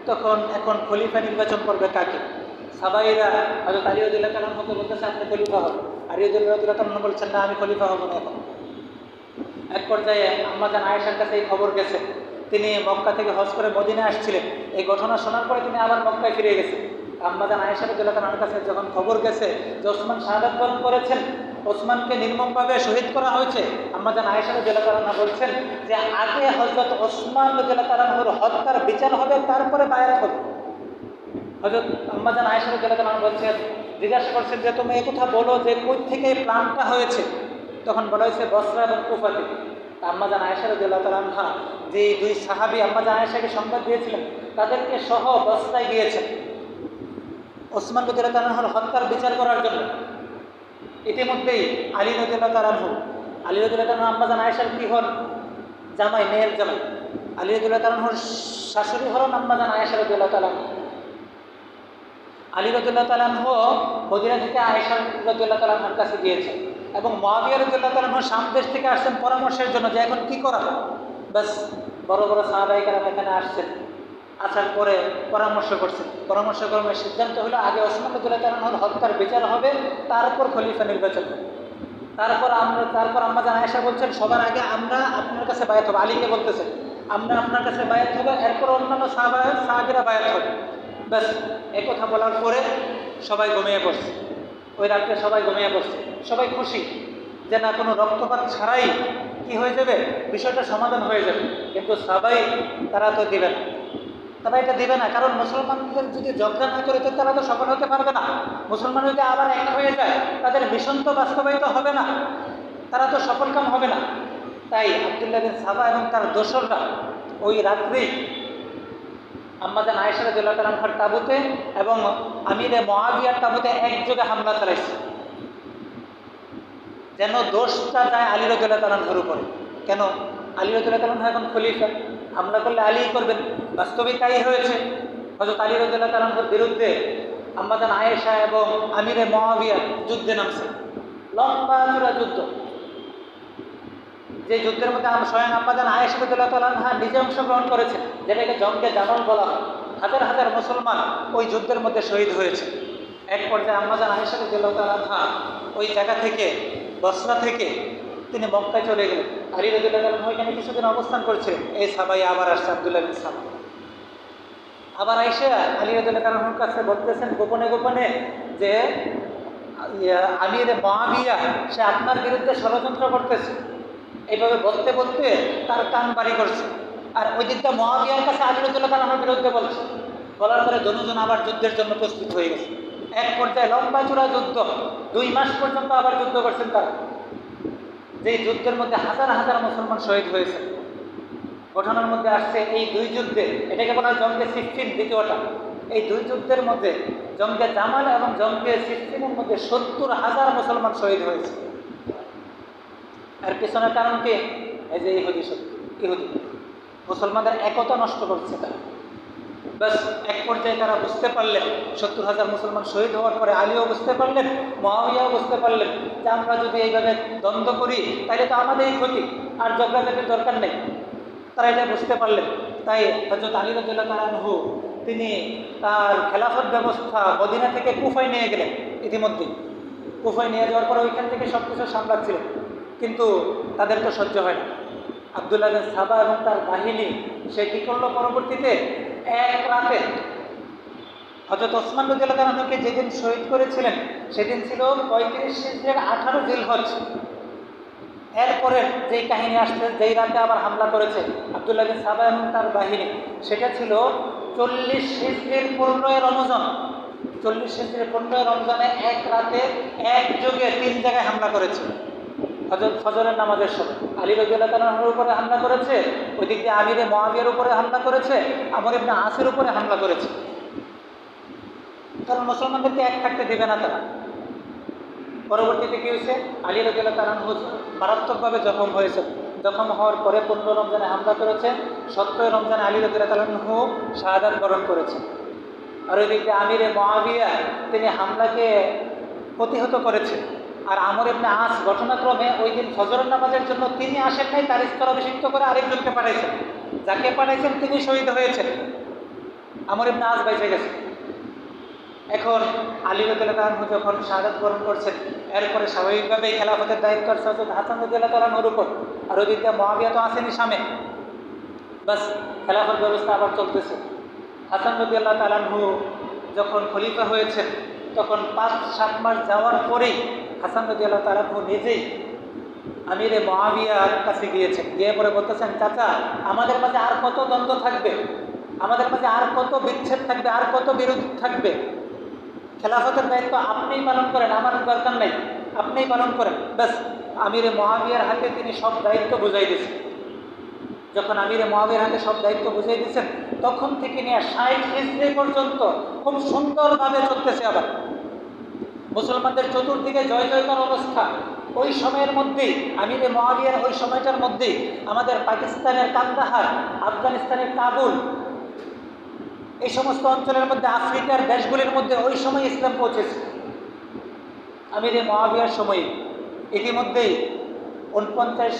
তখন এখন খলিফা নির্বাচন করবে কাকে? সাহাবাইরা হযরত আলী রাদিয়াল্লাহু তাআলা আনহুকে বলতেছে আপনি খলিফা হবেন। আলী রাদিয়াল্লাহু তাআলা আনহু বলছেন না, আমি খলিফা হব না এখন। এক পর্যায়ে আম্মা জান আয়েশার কাছে এই খবর গেছে, তিনি মক্কা থেকে হজ করে মদিনায় আসছিলেন। এই ঘটনা শোনার পরে তিনি আবার মক্কায় ফিরে গেছেন। আম্মা জান আয়েশা রাদিয়াল্লাহু তাআলার কাছে যখন খবর গেছে যে ওসমান শাহাদাত বরণ করেছেন, ওসমানকে নির্মমভাবে শহীদ করা হয়েছে, আম্মা জান আয়েশা রাদিয়াল্লাহু তাআলা বলছেন যে আগে হযরত ওসমান রাদিয়াল্লাহু তাআলার হত্যার বিচার হবে, তারপরে বায়াত হবে। হযরত আম্মা জান আয়েশা রাদিয়াল্লাহু তাআলা বলছেন, জিজ্ঞাসা করছেন যে তুমি এই কথা বলো যে কই থেকে এই প্ল্যানটা হয়েছে? তখন বলা হয়েছে বসরা এবং কুফা থেকে। আম্মা জান আয়েশা রাদিয়াল্লাহু তাআলা আনহা যে দুই সাহাবী আম্মা জান আয়েশাকে সংবাদ দিয়েছিলেন, তাদেরকে সহ বসরায় গিয়েছেন ওসমান রাদিয়াল্লাহু তাআলার হত্যার বিচার করার জন্য। ইতিমধ্যেই আলী রাদিয়াল্লাহু তাআলা আম্মা জান আয়েশার কি হন? জামাই, মেয়ের জামাই। আলী রাদিয়াল্লাহু তাআলার শাশুড়ি হলেন আম্মা জান আয়েশা রাদিয়াল্লাহু তাআলা। আলী রাদিয়াল্লাহু তাআলা মদিনা থেকে আয়েশা রাদিয়াল্লাহু তাআলার কাছে গিয়েছেন এবং মুআবিয়া রাদিয়াল্লাহু তাআলা শাম দেশ থেকে আসছেন পরামর্শের জন্য যে এখন কি করা। বাস, বড় বড় সাহাবায়ে কেরাম এখানে আসছেন, আসার পরে পরামর্শ কর্মে সিদ্ধান্ত হলো আগে ওসমান রাদিয়াল্লাহু তাআলার হত্যার বিচার হবে, তারপর খলিফা নির্বাচন হবে। তারপর আম্মা জান আয়েশা বলছেন সবার আগে আমরা আপনার কাছে বায়াত হব। আলীকে বলতেছেন আমরা আপনার কাছে বায়াত হব, এরপর অন্যান্য সাহাবীরা বায়াত হবে। ব্যাস, এই কথা বলার পরে সবাই ঘুমিয়ে পড়ছে। ওই রাত্রে সবাই ঘুমিয়ে পড়ছে, সবাই খুশি যে না, কোনো রক্তপাত ছাড়াই কি হয়ে যাবে, বিষয়টা সমাধান হয়ে যাবে। কিন্তু সবাই তারা তো দিবে না, তারা এটা দিবে না, কারণ মুসলমানদের যদি ঝগড়া না করে তো তারা তো সফল হতে পারবে না। মুসলমান যদি আবার এক হয়ে যায়, তাদের মিশন তো বাস্তবায়িত হবে না, তারা তো সফলকাম হবে না। তাই আব্দুল্লাহ বিন সাবা এবং তার দোসররা ওই রাত্রেই আম্মা জান আয়েশা রাদিয়াল্লাহু তাআলা আনহার তাঁবুতে এবং আমিরে মুআবিয়ার তাঁবুতে একযোগে হামলা চালাইছে, যেন দোষটা যায় আলী রাদিয়াল্লাহু তাআলা আনহুর উপরে। কেন? আলী রাদিয়াল্লাহু তাআলা আনহু এখন খলিফা, হামলা করলে আলীই করবেন। বাস্তবিক তাই হয়েছে। হযরত আলী রাদিয়াল্লাহু তাআলা আনহুর বিরুদ্ধে আম্মা জান আয়েশা এবং আমিরে মুআবিয়া যুদ্ধে নামছে, লম্বা চূড়া যুদ্ধ। যে যুদ্ধের মধ্যে স্বয়ং আম্মা জান আয়েশা রাদিয়াল্লাহু তাআলা আনহা নিজে অংশগ্রহণ করেছেন, যেটাকে জঙ্গে জামাল বলা হয়। হাজার হাজার মুসলমান ওই যুদ্ধের মধ্যে শহীদ হয়েছে। এক পর্যায়ে আম্মা জান আয়েশা রাদিয়াল্লাহু তাআলা আনহা ওই জায়গা থেকে, বসরা থেকে তিনি মক্কায় চলে গেলেন। আলী রাদিয়াল্লাহু তাআলা আনহু এখানে কিছুদিন অবস্থান করছিলেন। এই সাহাবাই আবার আসছে, আব্দুল্লাহ বিন সাবা। আবার আইসা আলী রাদিয়াল্লাহু তাআলার কাছে বলতেছেন গোপনে গোপনে যে আমির মুআবিয়া সে আপনার বিরুদ্ধে ষড়যন্ত্র করতেছে। এইভাবে বলতে বলতে তার কান বাড়ি করছে। আর ওই দিকটা মুআবিয়ার কাছে আলী রাদিয়াল্লাহু তাআলার বিরুদ্ধে বলছে। বলার পরে দুজন আবার যুদ্ধের জন্য প্রস্তুত হয়ে গেছে। এক পর্যায়ে লম্বা চূড়া যুদ্ধ, 2 মাস পর্যন্ত আবার যুদ্ধ করছেন তারা। যেই যুদ্ধের মধ্যে হাজার হাজার মুসলমান শহীদ হয়েছে। ঘটনার মধ্যে আসছে এই 2 যুদ্ধে, এটাকে বলা হয় জঙ্গে সিফফিন দ্বিতীয়টা। এই 2 যুদ্ধের মধ্যে জঙ্গে জামাল এবং জঙ্গে সিফফিনের মধ্যে 70,000 মুসলমান শহীদ হয়েছে। এর পেছনের কারণ কি? এই যে ইহুদি মুসলমানদের একতা নষ্ট করছে তারা। ব্যাস এক পর্যায়ে তারা বুঝতে পারলেন, 70,000 মুসলমান শহীদ হওয়ার পরে আলীও বুঝতে পারলেন, মুআবিয়াও বুঝতে পারলেন যে আমরা যদি এইভাবে দ্বন্দ্ব করি তাহলে তো আমাদেরই ক্ষতি, আর ঝগড়াঝাটির দরকার নেই। তারা এটা বুঝতে পারলেন। তাই হযরত আলী রাদিয়াল্লাহু তাআলা আনহু তিনি তার খেলাফত ব্যবস্থা মদিনা থেকে কুফায় নিয়ে গেলেন। ইতিমধ্যে কুফায় নিয়ে যাওয়ার পর ওইখান থেকে সব কিছু সামলাচ্ছিলেন, কিন্তু তাদের তো সহ্য হয় না। আব্দুল্লাহ বিন সাবা এবং তার বাহিনী সে কী করলো, পরবর্তীতে এক রাতে হযরত ওসমান রাদিয়াল্লাহু তাআলা আনহুকে যেদিন শহীদ করেছিলেন সেদিন ছিল 35 হিজরির 18 জিলহজ। এরপরে যেই কাহিনী আসছে, যেই রাতে আবার হামলা করেছে আব্দুল্লাহ বিন সাবা এবং তার বাহিনী, সেটা ছিল 40 হিজরির 15 রমজান। 40 হিজরির 15 রমজানে এক রাতে একযোগে 3 জায়গায় হামলা করেছে। হযরত ফজরের নামাজের সময় আলী রাদিয়াল্লাহু তাআলা আনহুর উপরে হামলা করেছে, ওই দিক দিয়ে আমিরে মুআবিয়ার উপরে হামলা করেছে, আমর ইবনে আসের উপরে হামলা করেছে। কারণ মুসলমানদেরকে এক থাকতে দেবে না তারা। পরবর্তীতে কী হয়েছে, আলী রাদিয়াল্লাহু তাআলা আনহু মারাত্মকভাবে জখম হয়েছে। জখম হওয়ার পরে 15 রমজানে হামলা করেছে, 17 রমজানে আলী রাদিয়াল্লাহু তাআলা আনহু শাহাদাত বরণ করেছে। আর ওই দিক দিয়ে আমিরে মুআবিয়া তিনি হামলাকে প্রতিহত করেছেন। আর আমর ইবনে আস ঘটনাক্রমে ওই দিন ফজরের নামাজের জন্য তিনি আসেন নাই, তার স্থলাভিষিক্ত করে আরেকজনকে পাঠাইছেন। যাকে পাঠাইছেন তিনি শহীদ হয়েছেন, আমর ইবনে আস বেঁচে গেছে। এখন আলী রাদিয়াল্লাহু তাআলা আনহু যখন শাহাদাত বরণ করছেন, এরপরে স্বাভাবিকভাবেই খেলাফতের দায়িত্ব আসছে হযরত হাসান রাদিয়াল্লাহু তাআলা আনহুর উপর। আর ওই দিক দিয়ে মুআবিয়া তো আসেনি সামনে, বাস খেলাফত ব্যবস্থা আবার চলতেছে। হাসান রাদিয়াল্লাহু তাআলা আনহু যখন খলিফা হয়েছেন তখন 5-7 মাস যাওয়ার পরেই হাসান রাদিয়াল্লাহু তাআলা আনহু নিজেই আমিরে মুআবিয়ার কাছে গিয়েছেন। গিয়ে পরে বলতেছেন, চাচা আমাদের মাঝে আর কত দ্বন্দ্ব থাকবে, আমাদের মাঝে আর কত বিচ্ছেদ থাকবে, আর কত বিরোধ থাকবে? খেলাফতের দায়িত্ব আপনিই পালন করেন, আমার দরকার নেই, আপনিই পালন করেন। ব্যাস আমিরে মুআবিয়ার হাতে তিনি সব দায়িত্ব বুঝাই দিয়েছেন। যখন আমিরে মুআবিয়ার হাতে সব দায়িত্ব বুঝাই দিয়েছেন, তখন থেকে নিয়ে 60 হিজরি পর্যন্ত খুব সুন্দরভাবে চলতেছে। আবার মুসলমানদের চতুর্দিকে জয় জয়কার অবস্থা। ওই সময়ের মধ্যেই আমিরে মুআবিয়ার ওই সময়টার মধ্যেই আমাদের পাকিস্তানের কান্দাহার, আফগানিস্তানের কাবুল, এই সমস্ত অঞ্চলের মধ্যে আফ্রিকার দেশগুলির মধ্যে ওই সময় ইসলাম পৌঁছেছে আমিরে মুআবিয়ার সময়ে। ইতিমধ্যেই 49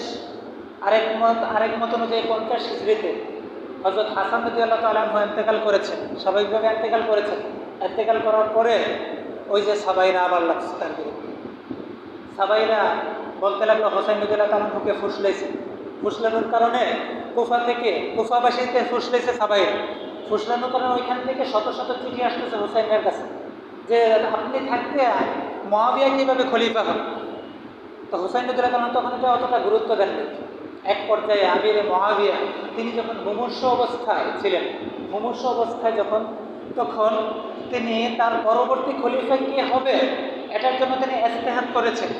আরেক মত অনুযায়ী 50 হিজরিতে হযরত হাসান রাদিয়াল্লাহু তাআলা আনহু ইন্তেকাল করেছেন, স্বাভাবিকভাবে ইন্তেকাল করেছেন। ইন্তেকাল করার পরে ওই যে সাবাইরা আবার লাগছে তার বিরুদ্ধে। সাবাইরা বলতে লাগলো হোসাইন রাদিয়াল্লাহু তাআলা আনহুকে ফুসলেছে। ফুসলানোর কারণে কুফাবাসীতে ফুসলেছে সাবাইরা। ফুসলানোর কারণে ওইখান থেকে শত শত চিঠি আসতেছে হোসাইনের কাছে যে আপনি থাকতে মুআবিয়া কীভাবে খলিফা হন। তো হোসাইন রাদিয়াল্লাহু তাআলা তখন এটা অতটা গুরুত্ব দেননি। এক পর্যায়ে আমিরে মুআবিয়া তিনি যখন মুমূর্ষু অবস্থায় ছিলেন, মুমূর্ষু অবস্থায় তখন তিনি তার পরবর্তী খলিফা কে হবে এটার জন্য তিনি ইজতিহাদ করেছেন।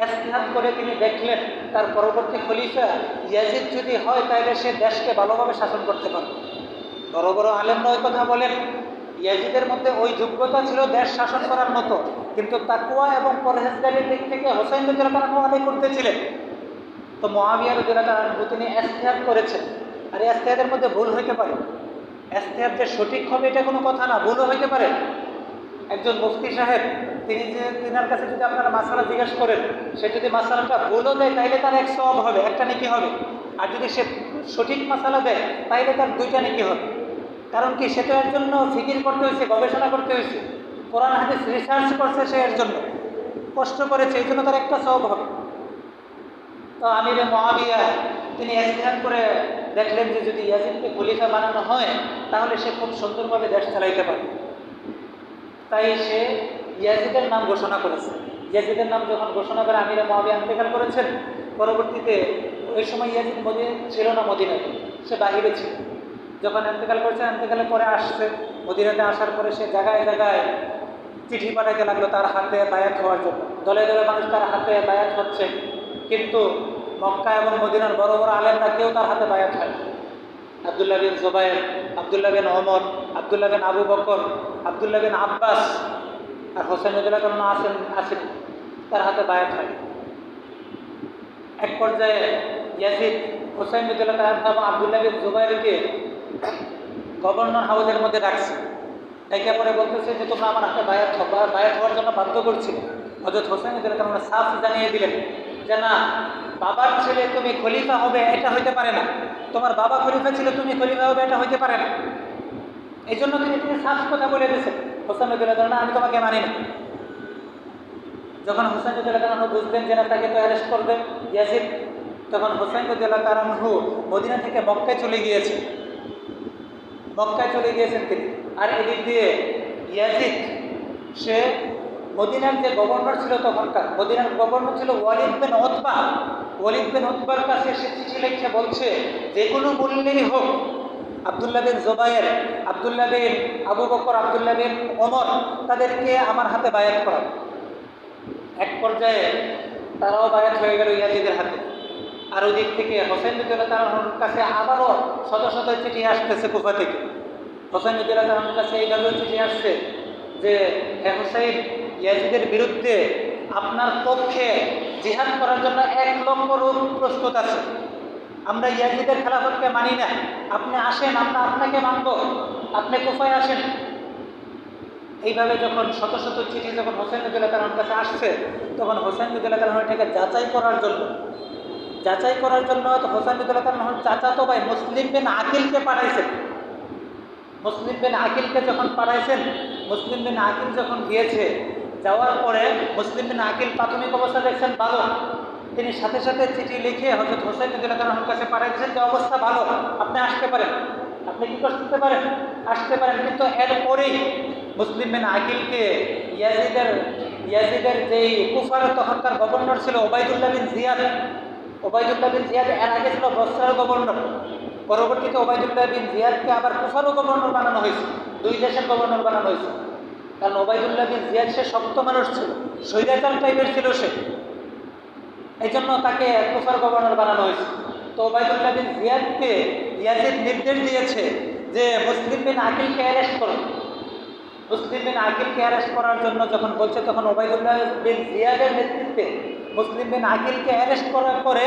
ইজতিহাদ করে তিনি দেখলেন তার পরবর্তী খলিফা ইয়াজিদ যদি হয় তাহলে সে দেশকে ভালোভাবে শাসন করতে পারবে। বড় বড় আলেমরা ওই কথা বলেন, ইয়াজিদের মধ্যে ওই যোগ্যতা ছিল দেশ শাসন করার মতো, কিন্তু তাকওয়া এবং পরহেজগারির দিক থেকে হোসাইন রাদিয়াল্লাহু তাআলা অনেক করতেছিলেন। তো মুআবিয়া রাদিয়াল্লাহু তাআলা আনহু তিনি ইজতিহাদ করেছেন। আর ইজতিহাদের মধ্যে ভুল হইতে পারে, ইজতিহাদ যে সঠিক হবে এটা কোনো কথা না, ভুলও হইতে পারে। একজন মুফতি সাহেব তিনার কাছে যদি আপনারা মাসালা জিজ্ঞাসা করেন, সে যদি মাসালাটা ভুলও দেয় তাইলে তার 1 সওয়াব হবে, 1টা নেকি হবে। আর যদি সে সঠিক মাসালা দেয় তাইলে তার 2টা নেকি হবে। কারণ কি, সে তো এর জন্য ফিকির করতে হয়েছে, গবেষণা করতে হয়েছে, কোরআন হাদিস রিসার্চ করছে, সে এর জন্য কষ্ট করেছে, এই জন্য তার 1টা সওয়াব হবে। তো আমিরে মুআবিয়া তিনি ইজতিহাদ করে দেখলেন যে যদি ইয়াজিদকে খলিফা বানানো হয় তাহলে সে খুব সুন্দরভাবে দেশ চালাইতে পারে। তাই সে ইয়াজিদের নাম ঘোষণা করেছে। ইয়াজিদের নাম যখন ঘোষণা করে আমিরে মুআবিয়া ইন্তেকাল করেছেন, পরবর্তীতে ওই সময় ইয়াজিদ ছিল না মদিনাতে, সে বাহিরে ছিল। যখন ইন্তেকাল করেছে, ইন্তেকালের পরে আসছে, মদিনাতে আসার পরে সে জায়গায় জায়গায় চিঠি পাঠাইতে লাগলো তার হাতে বায়াত হওয়ার জন্য। দলে দলে মানুষ তার হাতে বায়াত হচ্ছে, কিন্তু মক্কা এবং মদিনার বড় বড় আলেমরা কেউ তার হাতে বায়াত হয়। আব্দুল্লাহ বিন জুবায়ের, আব্দুল্লাহ বিন ওমর, আব্দুল্লাহ বিন আবু বকর, আব্দুল্লাহ বিন আব্বাস আর হোসেন রাদিয়াল্লাহু আনহু আছেন, তার হাতে বায়াত হয়। এক পর্যায়ে ইয়াজিদ হোসেন রাদিয়াল্লাহু আনহু এবং আব্দুল্লাহ বিন জুবায়েরকে গভর্নর হাউসের মধ্যে রাখছে। একে পরে বলতেছে যে তোমরা আমার হাতে বায়াত হওয়ার জন্য বাধ্য করছিল। হযরত হোসেন রাদিয়াল্লাহু আনহু সাফ জানিয়ে দিলেন যে না, বাবার ছেলে তুমি খলিফা হবে এটা হইতে পারে না, তোমার বাবা খলিফা ছিল তুমি খলিফা হবে এটা হইতে পারে না। এই জন্য তিনি সাফ কথা বলে দিয়েছেন, হোসেন রাদিয়াল্লাহু আনহু আমি তোমাকে মানি না। যখন হোসেন রাদিয়াল্লাহু আনহু বুঝলেন যে না, তাকে তো অ্যারেস্ট করবে ইয়াজিদ, তখন হোসেন রাদিয়াল্লাহু আনহু মদিনা থেকে মক্কায় চলে গিয়েছেন। তিনি। আর এদিক দিয়ে ইয়াজিদ সে মদিনার যে গভর্নর ছিল তখনকার, মদিনার গভর্নর ছিল ওয়ালিদ বিন উতবা। ওয়ালিদ বিন উতবার কাছে সে চিঠি লিখে বলছে যে কোনো মূল্যেই হোক আব্দুল্লাহ বিন জুবায়ের, আব্দুল্লাহ বিন আবু বকর, আব্দুল্লাহ বিন ওমর তাদেরকে আমার হাতে বায়াত করা। এক পর্যায়ে তারাও বায়াত হয়ে গেল ইয়াজিদের হাতে। আর ওই দিক থেকে হোসেন রাদিয়াল্লাহু আনহুর কাছে আবারও শত শত চিঠি আসতেছে কুফা থেকে। হোসেন রাদিয়াল্লাহু আনহুর কাছে এইভাবেও চিঠি আসছে যে হে হোসেন, ইয়াজিদের বিরুদ্ধে আপনার পক্ষে জিহাদ করার জন্য 1 লক্ষ লোক প্রস্তুত আছে। আমরা ইয়াজিদের খেলাফতকে মানি না, আপনি আসেন, আমরা আপনাকে মানব, আপনি কুফায় আসেন। এইভাবে যখন শত শত চিঠি যখন হোসেন রাদিয়াল্লাহু আনহুর কাছে আসছে, তখন হোসেন রাদিয়াল্লাহু আনহু এটাকে যাচাই করার জন্য হোসেন রাদিয়াল্লাহু আনহুর চাচাতো ভাই মুসলিম বিন আকিলকে পাঠাইছেন। মুসলিম বিন আকিলকে যখন পাঠাইছেন, মুসলিম বিন আকিল যখন গিয়েছে, যাওয়ার পরে মুসলিম বিন আকিল প্রাথমিক অবস্থা দেখছেন ভালো, তিনি সাথে সাথে চিঠি লিখে হযরত হোসেন রাদিয়াল্লাহু আনহুর কাছে পাঠাইছেন যে অবস্থা ভালো, আপনি আসতে পারেন, আপনি কি করতে পারেন, আসতে পারেন। কিন্তু এরপরেই মুসলিম বিন আকিলকে ইয়াজিদের যেই কুফার তখনকার গভর্নর ছিল ওবাইদুল্লাহ বিন জিয়াদ এর আগে ছিল বসরার গভর্নর, পরবর্তীতে ওবাইদুল্লাহ বিন জিয়াদকে আবার কুফারও গভর্নর বানানো হয়েছে, 2 দেশের গভর্নর বানানো হয়েছে। কারণ ওবাইদুল্লাহ বিন জিয়াদ সে শক্ত মানুষ ছিল, স্বৈরাচার টাইপের ছিল সে, এই জন্য তাকে কুফার গভর্নর বানানো হয়েছে। তো ওবাইদুল্লাহ বিন জিয়াদকে ইয়াজিদ নির্দেশ দিয়েছে যে মুসলিম বিন আকিলকে অ্যারেস্ট করো। মুসলিম বিন আকিলকে অ্যারেস্ট করার জন্য যখন বলছে, তখন ওবাইদুল্লাহ বিন জিয়াদের নেতৃত্বে মুসলিম বিন আকিলকে অ্যারেস্ট করার পরে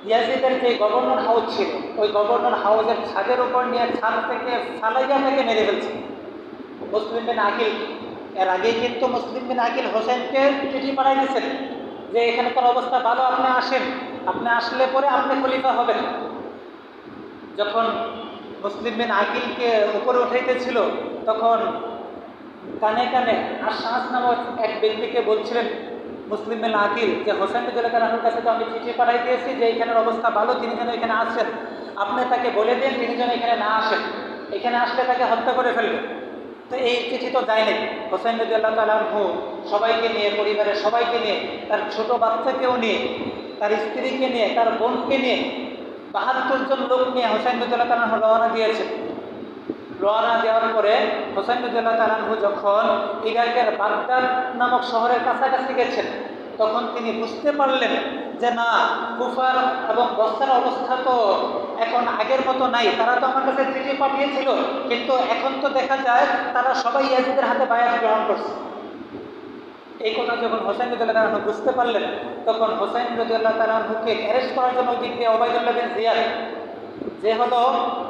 ইয়াজিদের যে গভর্নর হাউস ছিল, ওই গভর্নর হাউসের ছাদের উপর নিয়ে ছাদ থেকে ফালাইয়া তাকে মেরে ফেলছে মুসলিম বিন আকিল। এর আগেই কিন্তু মুসলিম বিন আকিল হোসেনকে চিঠি পাঠাই দিয়েছেন যে এখানকার অবস্থা ভালো, আপনি আসেন, আপনি আসলে পরে আপনি খলিফা হবেন। যখন মুসলিম বিন আকিলকে উপরে উঠাইতেছিল, তখন কানে কানে আশাস নামক এক ব্যক্তিকে বলছিলেন মুসলিম বিন আকিল যে হোসেন রাদিয়াল্লাহু আনহুর কাছে তো আমি চিঠি পাঠাই দিয়েছি যে এখানের অবস্থা ভালো, তিনি যেন এখানে আসেন, আপনি তাকে বলে দিন তিনি যেন এখানে না আসেন, এখানে আসলে তাকে হত্যা করে ফেলবে। তো এই চিঠি তো যায়নি। হোসেন রাদিয়াল্লাহু আনহু সবাইকে নিয়ে, পরিবারের সবাইকে নিয়ে, তার ছোট বাচ্চাকেও নিয়ে, তার স্ত্রীকে নিয়ে, তার বোনকে নিয়ে 72 জন লোক নিয়ে হোসেন রাদিয়াল্লাহু আনহু রওনা দিয়েছেন। রওনা দেওয়ার পরে হোসেন রাদিয়াল্লাহু আনহু যখন ইরাকের বাগদাদ নামক শহরের কাছাকাছি গেছেন, তখন তিনি বুঝতে পারলেন যে না, কুফার এবং বসরার অবস্থা তো এখন আগের মতো নাই। তারা তো আমার কাছে চিঠি পাঠিয়েছিল, কিন্তু এখন তো দেখা যায় তারা সবাই ইয়াজিদের হাতে বায়াত গ্রহণ করছে। এই কথা যখন হোসেন রাদিয়াল্লাহু আনহু বুঝতে পারলেন, তখন হোসেন রাদিয়াল্লাহু আনহুকে অ্যারেস্ট করার জন্য ওই দিক দিয়ে ওবাইদুল্লাহ বিন জিয়াদ, যে হলো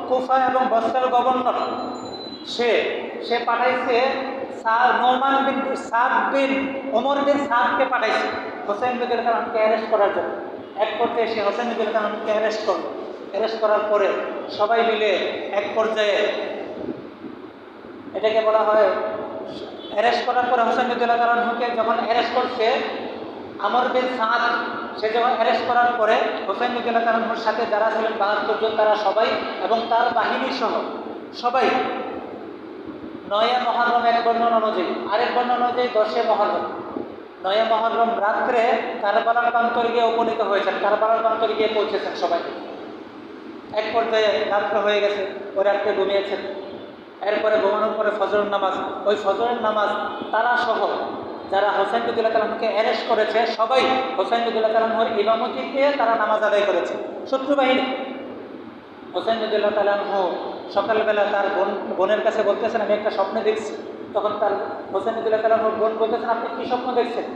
কুফা এবং বসরার গভর্নর, সে পাঠাইছে নোমান বিন সাদ বিন ওমর বিন সাদকে পাঠাইছে হোসেন রাদিয়াল্লাহু আনহুকে অ্যারেস্ট করার জন্য। এক পর্যায়ে সে হোসেন রাদিয়াল্লাহু আনহুকে অ্যারেস্ট করল। অ্যারেস্ট করার পরে সবাই মিলে এক পর্যায়ে, এটাকে বলা হয় অ্যারেস্ট করার পরে হোসেন রাদিয়াল্লাহু আনহুকে যখন অ্যারেস্ট করছে, আমর বিন সাদ সে যখন অ্যারেস্ট করার পরে হোসেন রাদিয়াল্লাহু তাআলার সাথে যারা ছিলেন ৭২ জন তারা সবাই এবং তার বাহিনী সহ সবাই ৯ মুহররম এক বর্ণনা অনুযায়ী, আরেক বর্ণনা অনুযায়ী ১০ মুহররম, ৯ মুহররম রাত্রে কারবালার প্রান্তরে গিয়ে উপনীত হয়েছেন, কারবালার প্রান্তরে গিয়ে পৌঁছেছেন সবাই। এক পর্যায়ে রাত্র হয়ে গেছে, ওই রাত্রে ঘুমিয়েছেন। এরপরে ঘুমানোর পরে ফজরের নামাজ, ওই ফজরের নামাজ তারা সহ যারা হোসেন রাদিয়াল্লাহু তাআলাকে অ্যারেস্ট করেছে সবাই হোসেন রাদিয়াল্লাহু তাআলার ইমামতিতে তারা নামাজ আদায় করেছে। শত্রু বাহিনী হোসেন রাদিয়াল্লাহু তাআলা সকালবেলা তার বোনের কাছে বলতেছেন আমি একটা স্বপ্ন দেখছি। তখন তার হোসেন রাদিয়াল্লাহু তাআলার বোন বলতেছেন আপনি কী স্বপ্ন দেখছেন?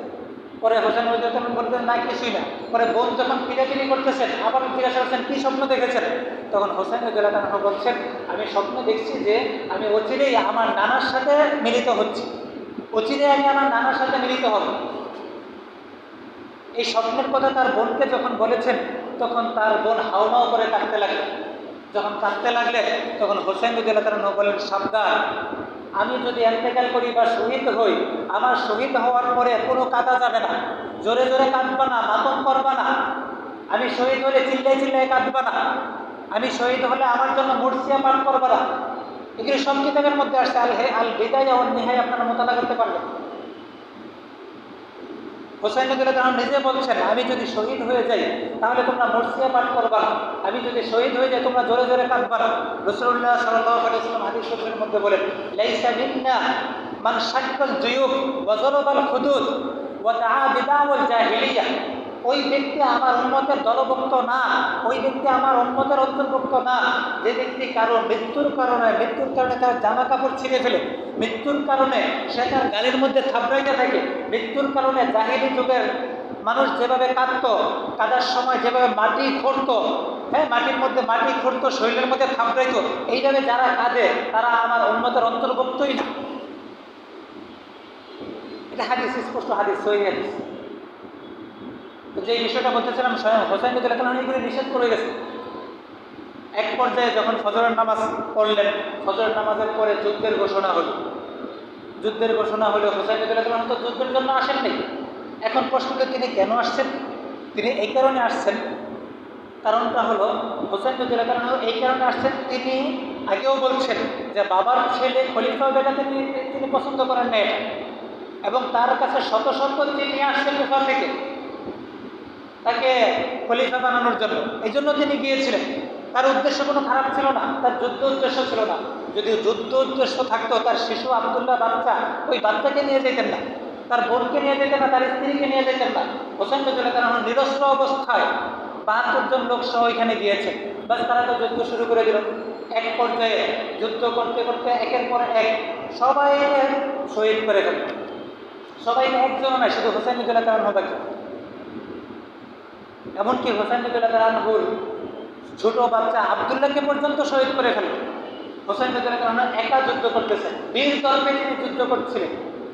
পরে হোসেন রাদিয়াল্লাহু তাআলা বলতেছেন না কিছুই না। পরে বোন যখন ফিরাফিরি করতেছেন আবার জিজ্ঞাসা করছেন কী স্বপ্ন দেখেছেন? তখন হোসেন রাদিয়াল্লাহু তাআলা বলছেন আমি স্বপ্ন দেখছি যে আমি অচিরেই আমার নানার সাথে মিলিত হচ্ছি, অচিরেই আমি আমার নানার সাথে মিলিত হব। এই স্বপ্নের কথা তার বোনকে যখন বলেছেন তখন তার বোন হাউমাউ করে কাঁদতে লাগলেন। যখন কাঁদতে লাগলেন তখন হোসেন রাদিয়াল্লাহু তাআলা বলেন সাবধান, আমি যদি ইন্তেকাল করি বা শহীদ হই, আমার শহীদ হওয়ার পরে কোনো কাঁদা যাবে না, জোরে জোরে কাঁদবা না, মাতম করবা না। আমি শহীদ হলে চিল্লাই চিল্লাই কাঁদবা না, আমি শহীদ হলে আমার জন্য মুরসিয়া পাঠ করবা না। এগুলি সব কিতাবের মধ্যে আসছে, আল বিদায়া ওয়ান নিহায়া আপনারা মোতালা করতে পারবেন। হোসেন রাদিয়াল্লাহু তাআলা নিজে বলছেন আমি যদি শহীদ হয়ে যাই তাহলে তোমরা মুরসিয়া পাঠ করবা না, আমি যদি শহীদ হয়ে যাই তোমরা জোরে জোরে কাঁদবা না। রাসূলুল্লাহ সাল্লাল্লাহু আলাইহি ওয়াসাল্লাম হাদিস শরীফের মধ্যে বলেন লাইসা মিন্না মান শাক্কাল জুয়ুব ওয়া যারাবাল খুদুদ ওয়া দাআ বিদাওয়াল জাহিলিয়া। ওই ব্যক্তি আমার উম্মতের দলভুক্ত না, ওই ব্যক্তি আমার উম্মতের অন্তর্ভুক্ত না যে ব্যক্তি কারো মৃত্যুর কারণে তার জামা কাপড় ছিঁড়ে ফেলে, মৃত্যুর কারণে সে তার গালের মধ্যে থাবড়াইতে থাকে, মৃত্যুর কারণে জাহিলি যুগের মানুষ যেভাবে কাঁদতো, কাঁদার সময় যেভাবে মাটি খুঁড়তো, হ্যাঁ মাটির মধ্যে মাটি খুঁড়তো, শরীরের মধ্যে থাবড়াইতো, এইভাবে যারা কাঁদে তারা আমার উম্মতের অন্তর্ভুক্তই না। এটা হাদিস, স্পষ্ট হাদিস, সহিহ হাদিস। যে বিষয়টা বলতেছিলাম স্বয়ং হোসেন রাদিয়াল্লাহু তাআলা এগুলি নিষেধ করে গেছে। এক পর্যায়ে যখন ফজরের নামাজ পড়লেন, ফজরের নামাজের পরে যুদ্ধের ঘোষণা হলো। যুদ্ধের ঘোষণা হলো, হোসেন রাদিয়াল্লাহু তাআলা তো যুদ্ধের জন্য আসেননি। এখন প্রশ্ন হলো তিনি কেন আসছেন? তিনি এই কারণে আসছেন, কারণটা হলো হোসেন রাদিয়াল্লাহু তাআলা এই কারণে আসছেন, তিনি আগেও বলছেন যে বাবার ছেলে খলিফা বেটাতে তিনি পছন্দ করেন না এটা, এবং তার কাছে শত শত চিঠি আসছেন কুফা থেকে তাকে খলিফা বানানোর জন্য। এই জন্য তিনি গিয়েছিলেন। তার উদ্দেশ্য কোনো খারাপ ছিল না, তার যুদ্ধ উদ্দেশ্য ছিল না। যদি যুদ্ধ উদ্দেশ্য থাকতো তার শিশু আব্দুল্লাহ বাচ্চা, ওই বাচ্চাকে নিয়ে যেতেন না, তার বোনকে নিয়ে যেতেন না, তার স্ত্রীকে নিয়ে যেতেন না। হোসেন রাদিয়াল্লাহু তাআলা নিরস্ত্র অবস্থায় ৭২ জন লোক সহ ওইখানে গিয়েছেন। বাস তারা তো যুদ্ধ শুরু করে দিল। এক পর্যায়ে যুদ্ধ করতে করতে একের পর এক সবাইকে শহীদ করে ফেলল। সবাইকে একজন নয়, শুধু হোসেন রাদিয়াল্লাহু তাআলা বাকি। এমনকি হোসেন রাদিয়াল্লাহু তাআলার ছোট বাচ্চা আব্দুল্লাহকে পর্যন্ত শহীদ করে ফেলল। হোসেন রাদিয়াল্লাহু তাআলা একা যুদ্ধ করতেছেন, বীর দর্পে তিনি যুদ্ধ করছিলেন।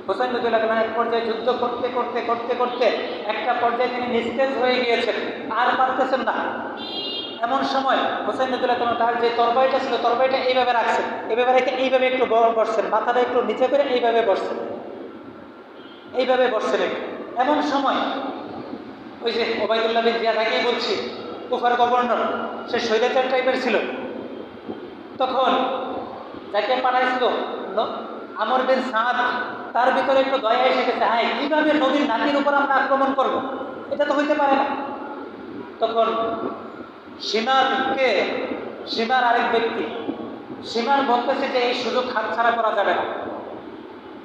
হোসেন রাদিয়াল্লাহু তাআলা এক পর্যায়ে যুদ্ধ করতে করতে করতে করতে একটা পর্যায়ে তিনি নিস্তেজ হয়ে গিয়েছেন, আর পারতেছেন না। এমন সময় হোসেন রাদিয়াল্লাহু তাআলা তার যে তরবারিটা ছিল, তরবারিটা এইভাবে রাখছেন, এইভাবে রেখে এইভাবে একটু বসছেন, মাথাটা একটু নিচে করে এইভাবে বসছেন, এইভাবে বসছেন। এমন সময় ওই যে ওবায়দুল্লাহ বিন জিয়াদ আগেই বলছি, কুফার গভর্নর, সে স্বৈরাচার টাইপের ছিল। তখন যাকে পাঠাইছিল আমর বিন সাদ, তার ভিতরে একটু দয়া এসে গেছে, হ্যাঁ কীভাবে নবীর নাতির উপর আমরা আক্রমণ করব, এটা তো হইতে পারে না। তখন সীমার আরেক ব্যক্তি সীমার বলতেছে যে এই সুযোগ হাতছাড়া করা যাবে না।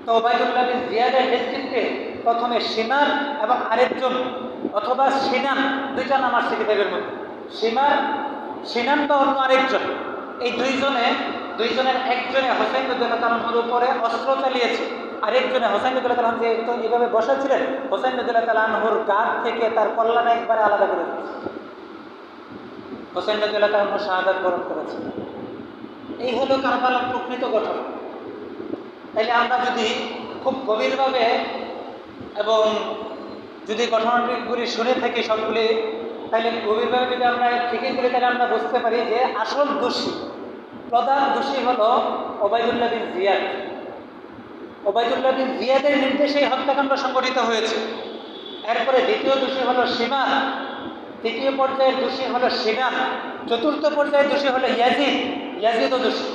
তো ওবায়দুল্লাহ বিন জিয়াদের নেতৃত্বে প্রথমে সীমার এবং আরেকজন অথবা সিনান, দুইটা নাম আসছে কিতাবের মধ্যে, সিনান বা অন্য আরেকজন, এই দুইজনের একজনে হোসেন রাদিয়াল্লাহু তাআলার উপরে অস্ত্র চালিয়েছে, আরেকজনে হোসেন রাদিয়াল্লাহু তাআলা যে তো এইভাবে বসেছিলেন, হোসেন রাদিয়াল্লাহু তাআলার গাঁট থেকে তার কল্যাণে একবারে আলাদা করে দিয়েছে। হোসেন রাদিয়াল্লাহু তাআলা শাহাদাত বরণ করেছে। এই হলো কারবালার প্রকৃত ঘটনা। তাইলে আমরা যদি খুব গভীরভাবে এবং যদি ঘটনাগুলি শুনে থাকি সবগুলি, তাহলে গভীরভাবে যদি আমরা ঠিকই করি তাহলে আমরা বুঝতে পারি যে আসল দোষী, প্রধান দোষী হলো ওবায়দুল্লাহ বিন জিয়াদ। ওবায়দুল্লাহ বিন জিয়াদের নির্দেশেই হত্যাকাণ্ড সংঘটিত হয়েছে। এরপরে দ্বিতীয় দোষী হলো সিমান, তৃতীয় পর্যায়ের দোষী হলো সিনান, চতুর্থ পর্যায়ের দোষী হলো ইয়াজিদ। ইয়াজিদও দোষী।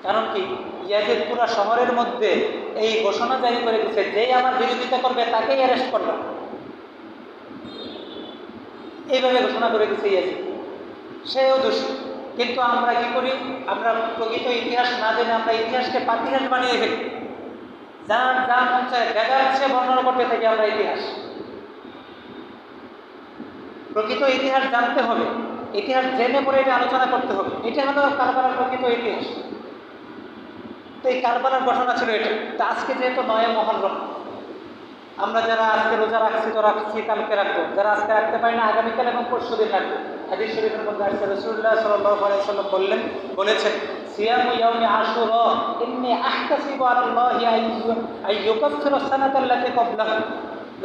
কারণ কি, ইয়াজিদ পুরা শহরের মধ্যে এই ঘোষণা জারি করে দিচ্ছে, যেই আমার বিরোধিতা করবে তাকেই অ্যারেস্ট করবে, এইভাবে ঘোষণা করে দিচ্ছে ইয়াজিদ। সেও দোষী। কিন্তু আমরা কি করি, আমরা প্রকৃত ইতিহাস না জেনে আমরা ইতিহাসকে পাতিহাস বানিয়ে ফেলি। যার যা মন চায় বেদাচ্ছে বর্ণনা করতে থাকি আমরা ইতিহাস। প্রকৃত ইতিহাস জানতে হবে, ইতিহাস জেনে পরে এটা আলোচনা করতে হবে। এটা হলো কারবালার প্রকৃত ইতিহাস। তো এই কারবালার ঘটনা ছিল এটা। তো আজকে যেহেতু 9 মুহররম, আমরা যারা আজকে রোজা রাখছি তো রাখছি, কালকে রাখবো। যারা আজকে রাখতে পারি না আগামীকাল এবং পরশুদিন রাখবো। হাদিস শরীফের মধ্যে আসছে রাসূলুল্লাহ সাল্লাল্লাহু আলাইহি ওয়াসাল্লাম বলেছেন, সিয়ামু ইয়াউমি আশুরা ইন্নী আহতাসিবু আলাল্লাহি আইয়ুকাফিরা সানাতাল্লাতী ক্বাবলাহু।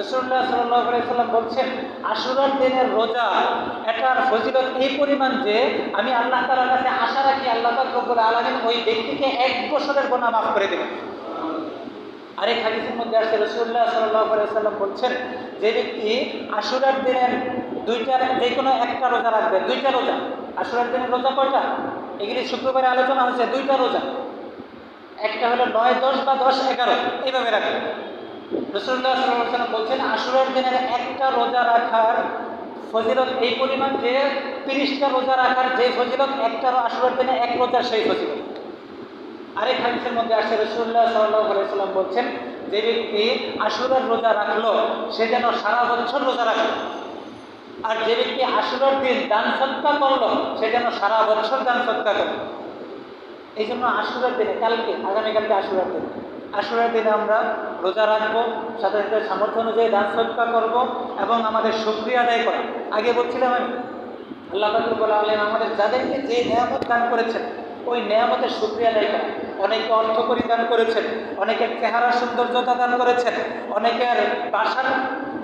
রাসূলুল্লাহ সাল্লাল্লাহু আলাইহি ওয়াসাল্লাম বলছেন, আশুরার দিনের রোজা এটার ফজিলত এই পরিমাণ যে আমি আল্লাহ তাআলার কাছে আশা রাখি আল্লাহ পাক রব্বুল আলামিন ওই ব্যক্তিকে 1 বছরের গুনাহ মাফ করে দেবেন। আরেক হাদিসের মধ্যে আছে রাসূলুল্লাহ সাল্লাল্লাহু আলাইহি ওয়াসাল্লাম বলছেন, যে ব্যক্তি আশুরার দিনের যে কোনো একটা রোজা রাখবে, 2টা রোজা। আশুরার দিনের রোজা কয়টা? এগুলি শুক্রবারে আলোচনা হয়েছে, 2টা রোজা। একটা হলো 9, 10 বা 10, 11 এইভাবে রাখবে। রাসূলুল্লাহ সাল্লাল্লাহু আলাইহি ওয়াসাল্লাম বলছেন, আশুরার দিনের একটা রোজা রাখার ফজিলত এই পরিমাণ যে 30টা রোজা রাখার যে ফজিলত, একটা আশুরার দিনে 1 রোজার সেই ফজিলত। আরেক হাদিসের মধ্যে আসছে রাসূলুল্লাহ সাল্লাল্লাহু আলাইহি ওয়াসাল্লাম বলছেন, যে ব্যক্তি আশুরার রোজা রাখলো সে যেন সারা বছর রোজা রাখলো। আর যে ব্যক্তি আশুরার দিন দান সদকা করলো সে যেন সারা বছর দান সদকা করলো। এই জন্য আশুরার দিনে, কালকে আগামীকালকে আশুরার দিন, আশুরার দিনে আমরা রোজা রাখবো, সাথে সাথে সামর্থ্য অনুযায়ী দান সদকা করবো এবং আমাদের শুকরিয়া আদায় করা। আগে বলছিলাম আমি, আল্লাহ পাক রব্বুল আলামিন আমাদের যাদেরকে যে নেয়ামত দান করেছেন ওই নেয়ামতের শুকরিয়া আদায় করা। অনেকে অর্থ করি দান করেছেন, অনেকের চেহারা সৌন্দর্যতা দান করেছেন, অনেকের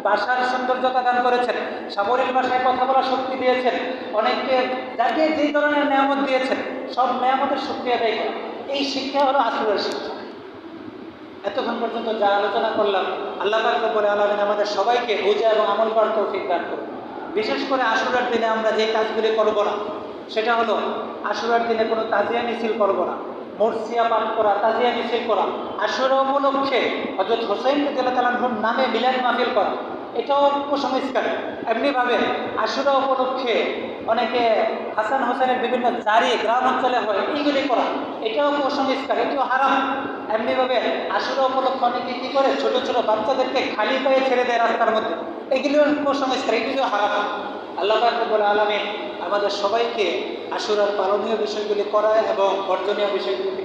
বাসার সৌন্দর্যতা দান করেছেন, সাবলীল ভাষায় কথা বলার শক্তি দিয়েছেন, অনেককে যাকে যেই ধরনের নেয়ামত দিয়েছেন সব নেয়ামতের শুকরিয়া আদায় করা। এই শিক্ষা হলো আশুরার শিক্ষা। এতক্ষণ পর্যন্ত যা আলোচনা করলাম, আল্লাহ পাক রব্বুল আলামিন আমাদের সবাইকে বোঝা এবং আমল করার তৌফিক দান করুন। বিশেষ করে আশুরার দিনে আমরা যে কাজগুলি করবো না, সেটা হলো আশুরার দিনে কোনো তাজিয়া মিছিল করবো না, মরসিয়া পাঠ করা, তাজিয়া মিছিল করা, আশুরা উপলক্ষে হযরত হোসেন রাদিয়াল্লাহু তাআলা আনহুর নামে মিলাদ মাহফিল করা, এটাও কুসংস্কার। এমনিভাবে আশুরা উপলক্ষে অনেকে হাসান হোসেনের বিভিন্ন জারি গ্রাম অঞ্চলে হয়, এইগুলি করা, এটাও কুসংস্কার, এটাও হারাম। এমনিভাবে আশুরা উপলক্ষে অনেকে কী করে, ছোট ছোট বাচ্চাদেরকে খালি পায়ে ছেড়ে দেয় রাস্তার মধ্যে, এগুলিও কুসংস্কার, এগুলিও হারাম। আল্লাহ পাক রব্বুল আলামিন আমাদের সবাইকে আশুরার পালনীয় বিষয়গুলি করা এবং বর্জনীয় বিষয়গুলি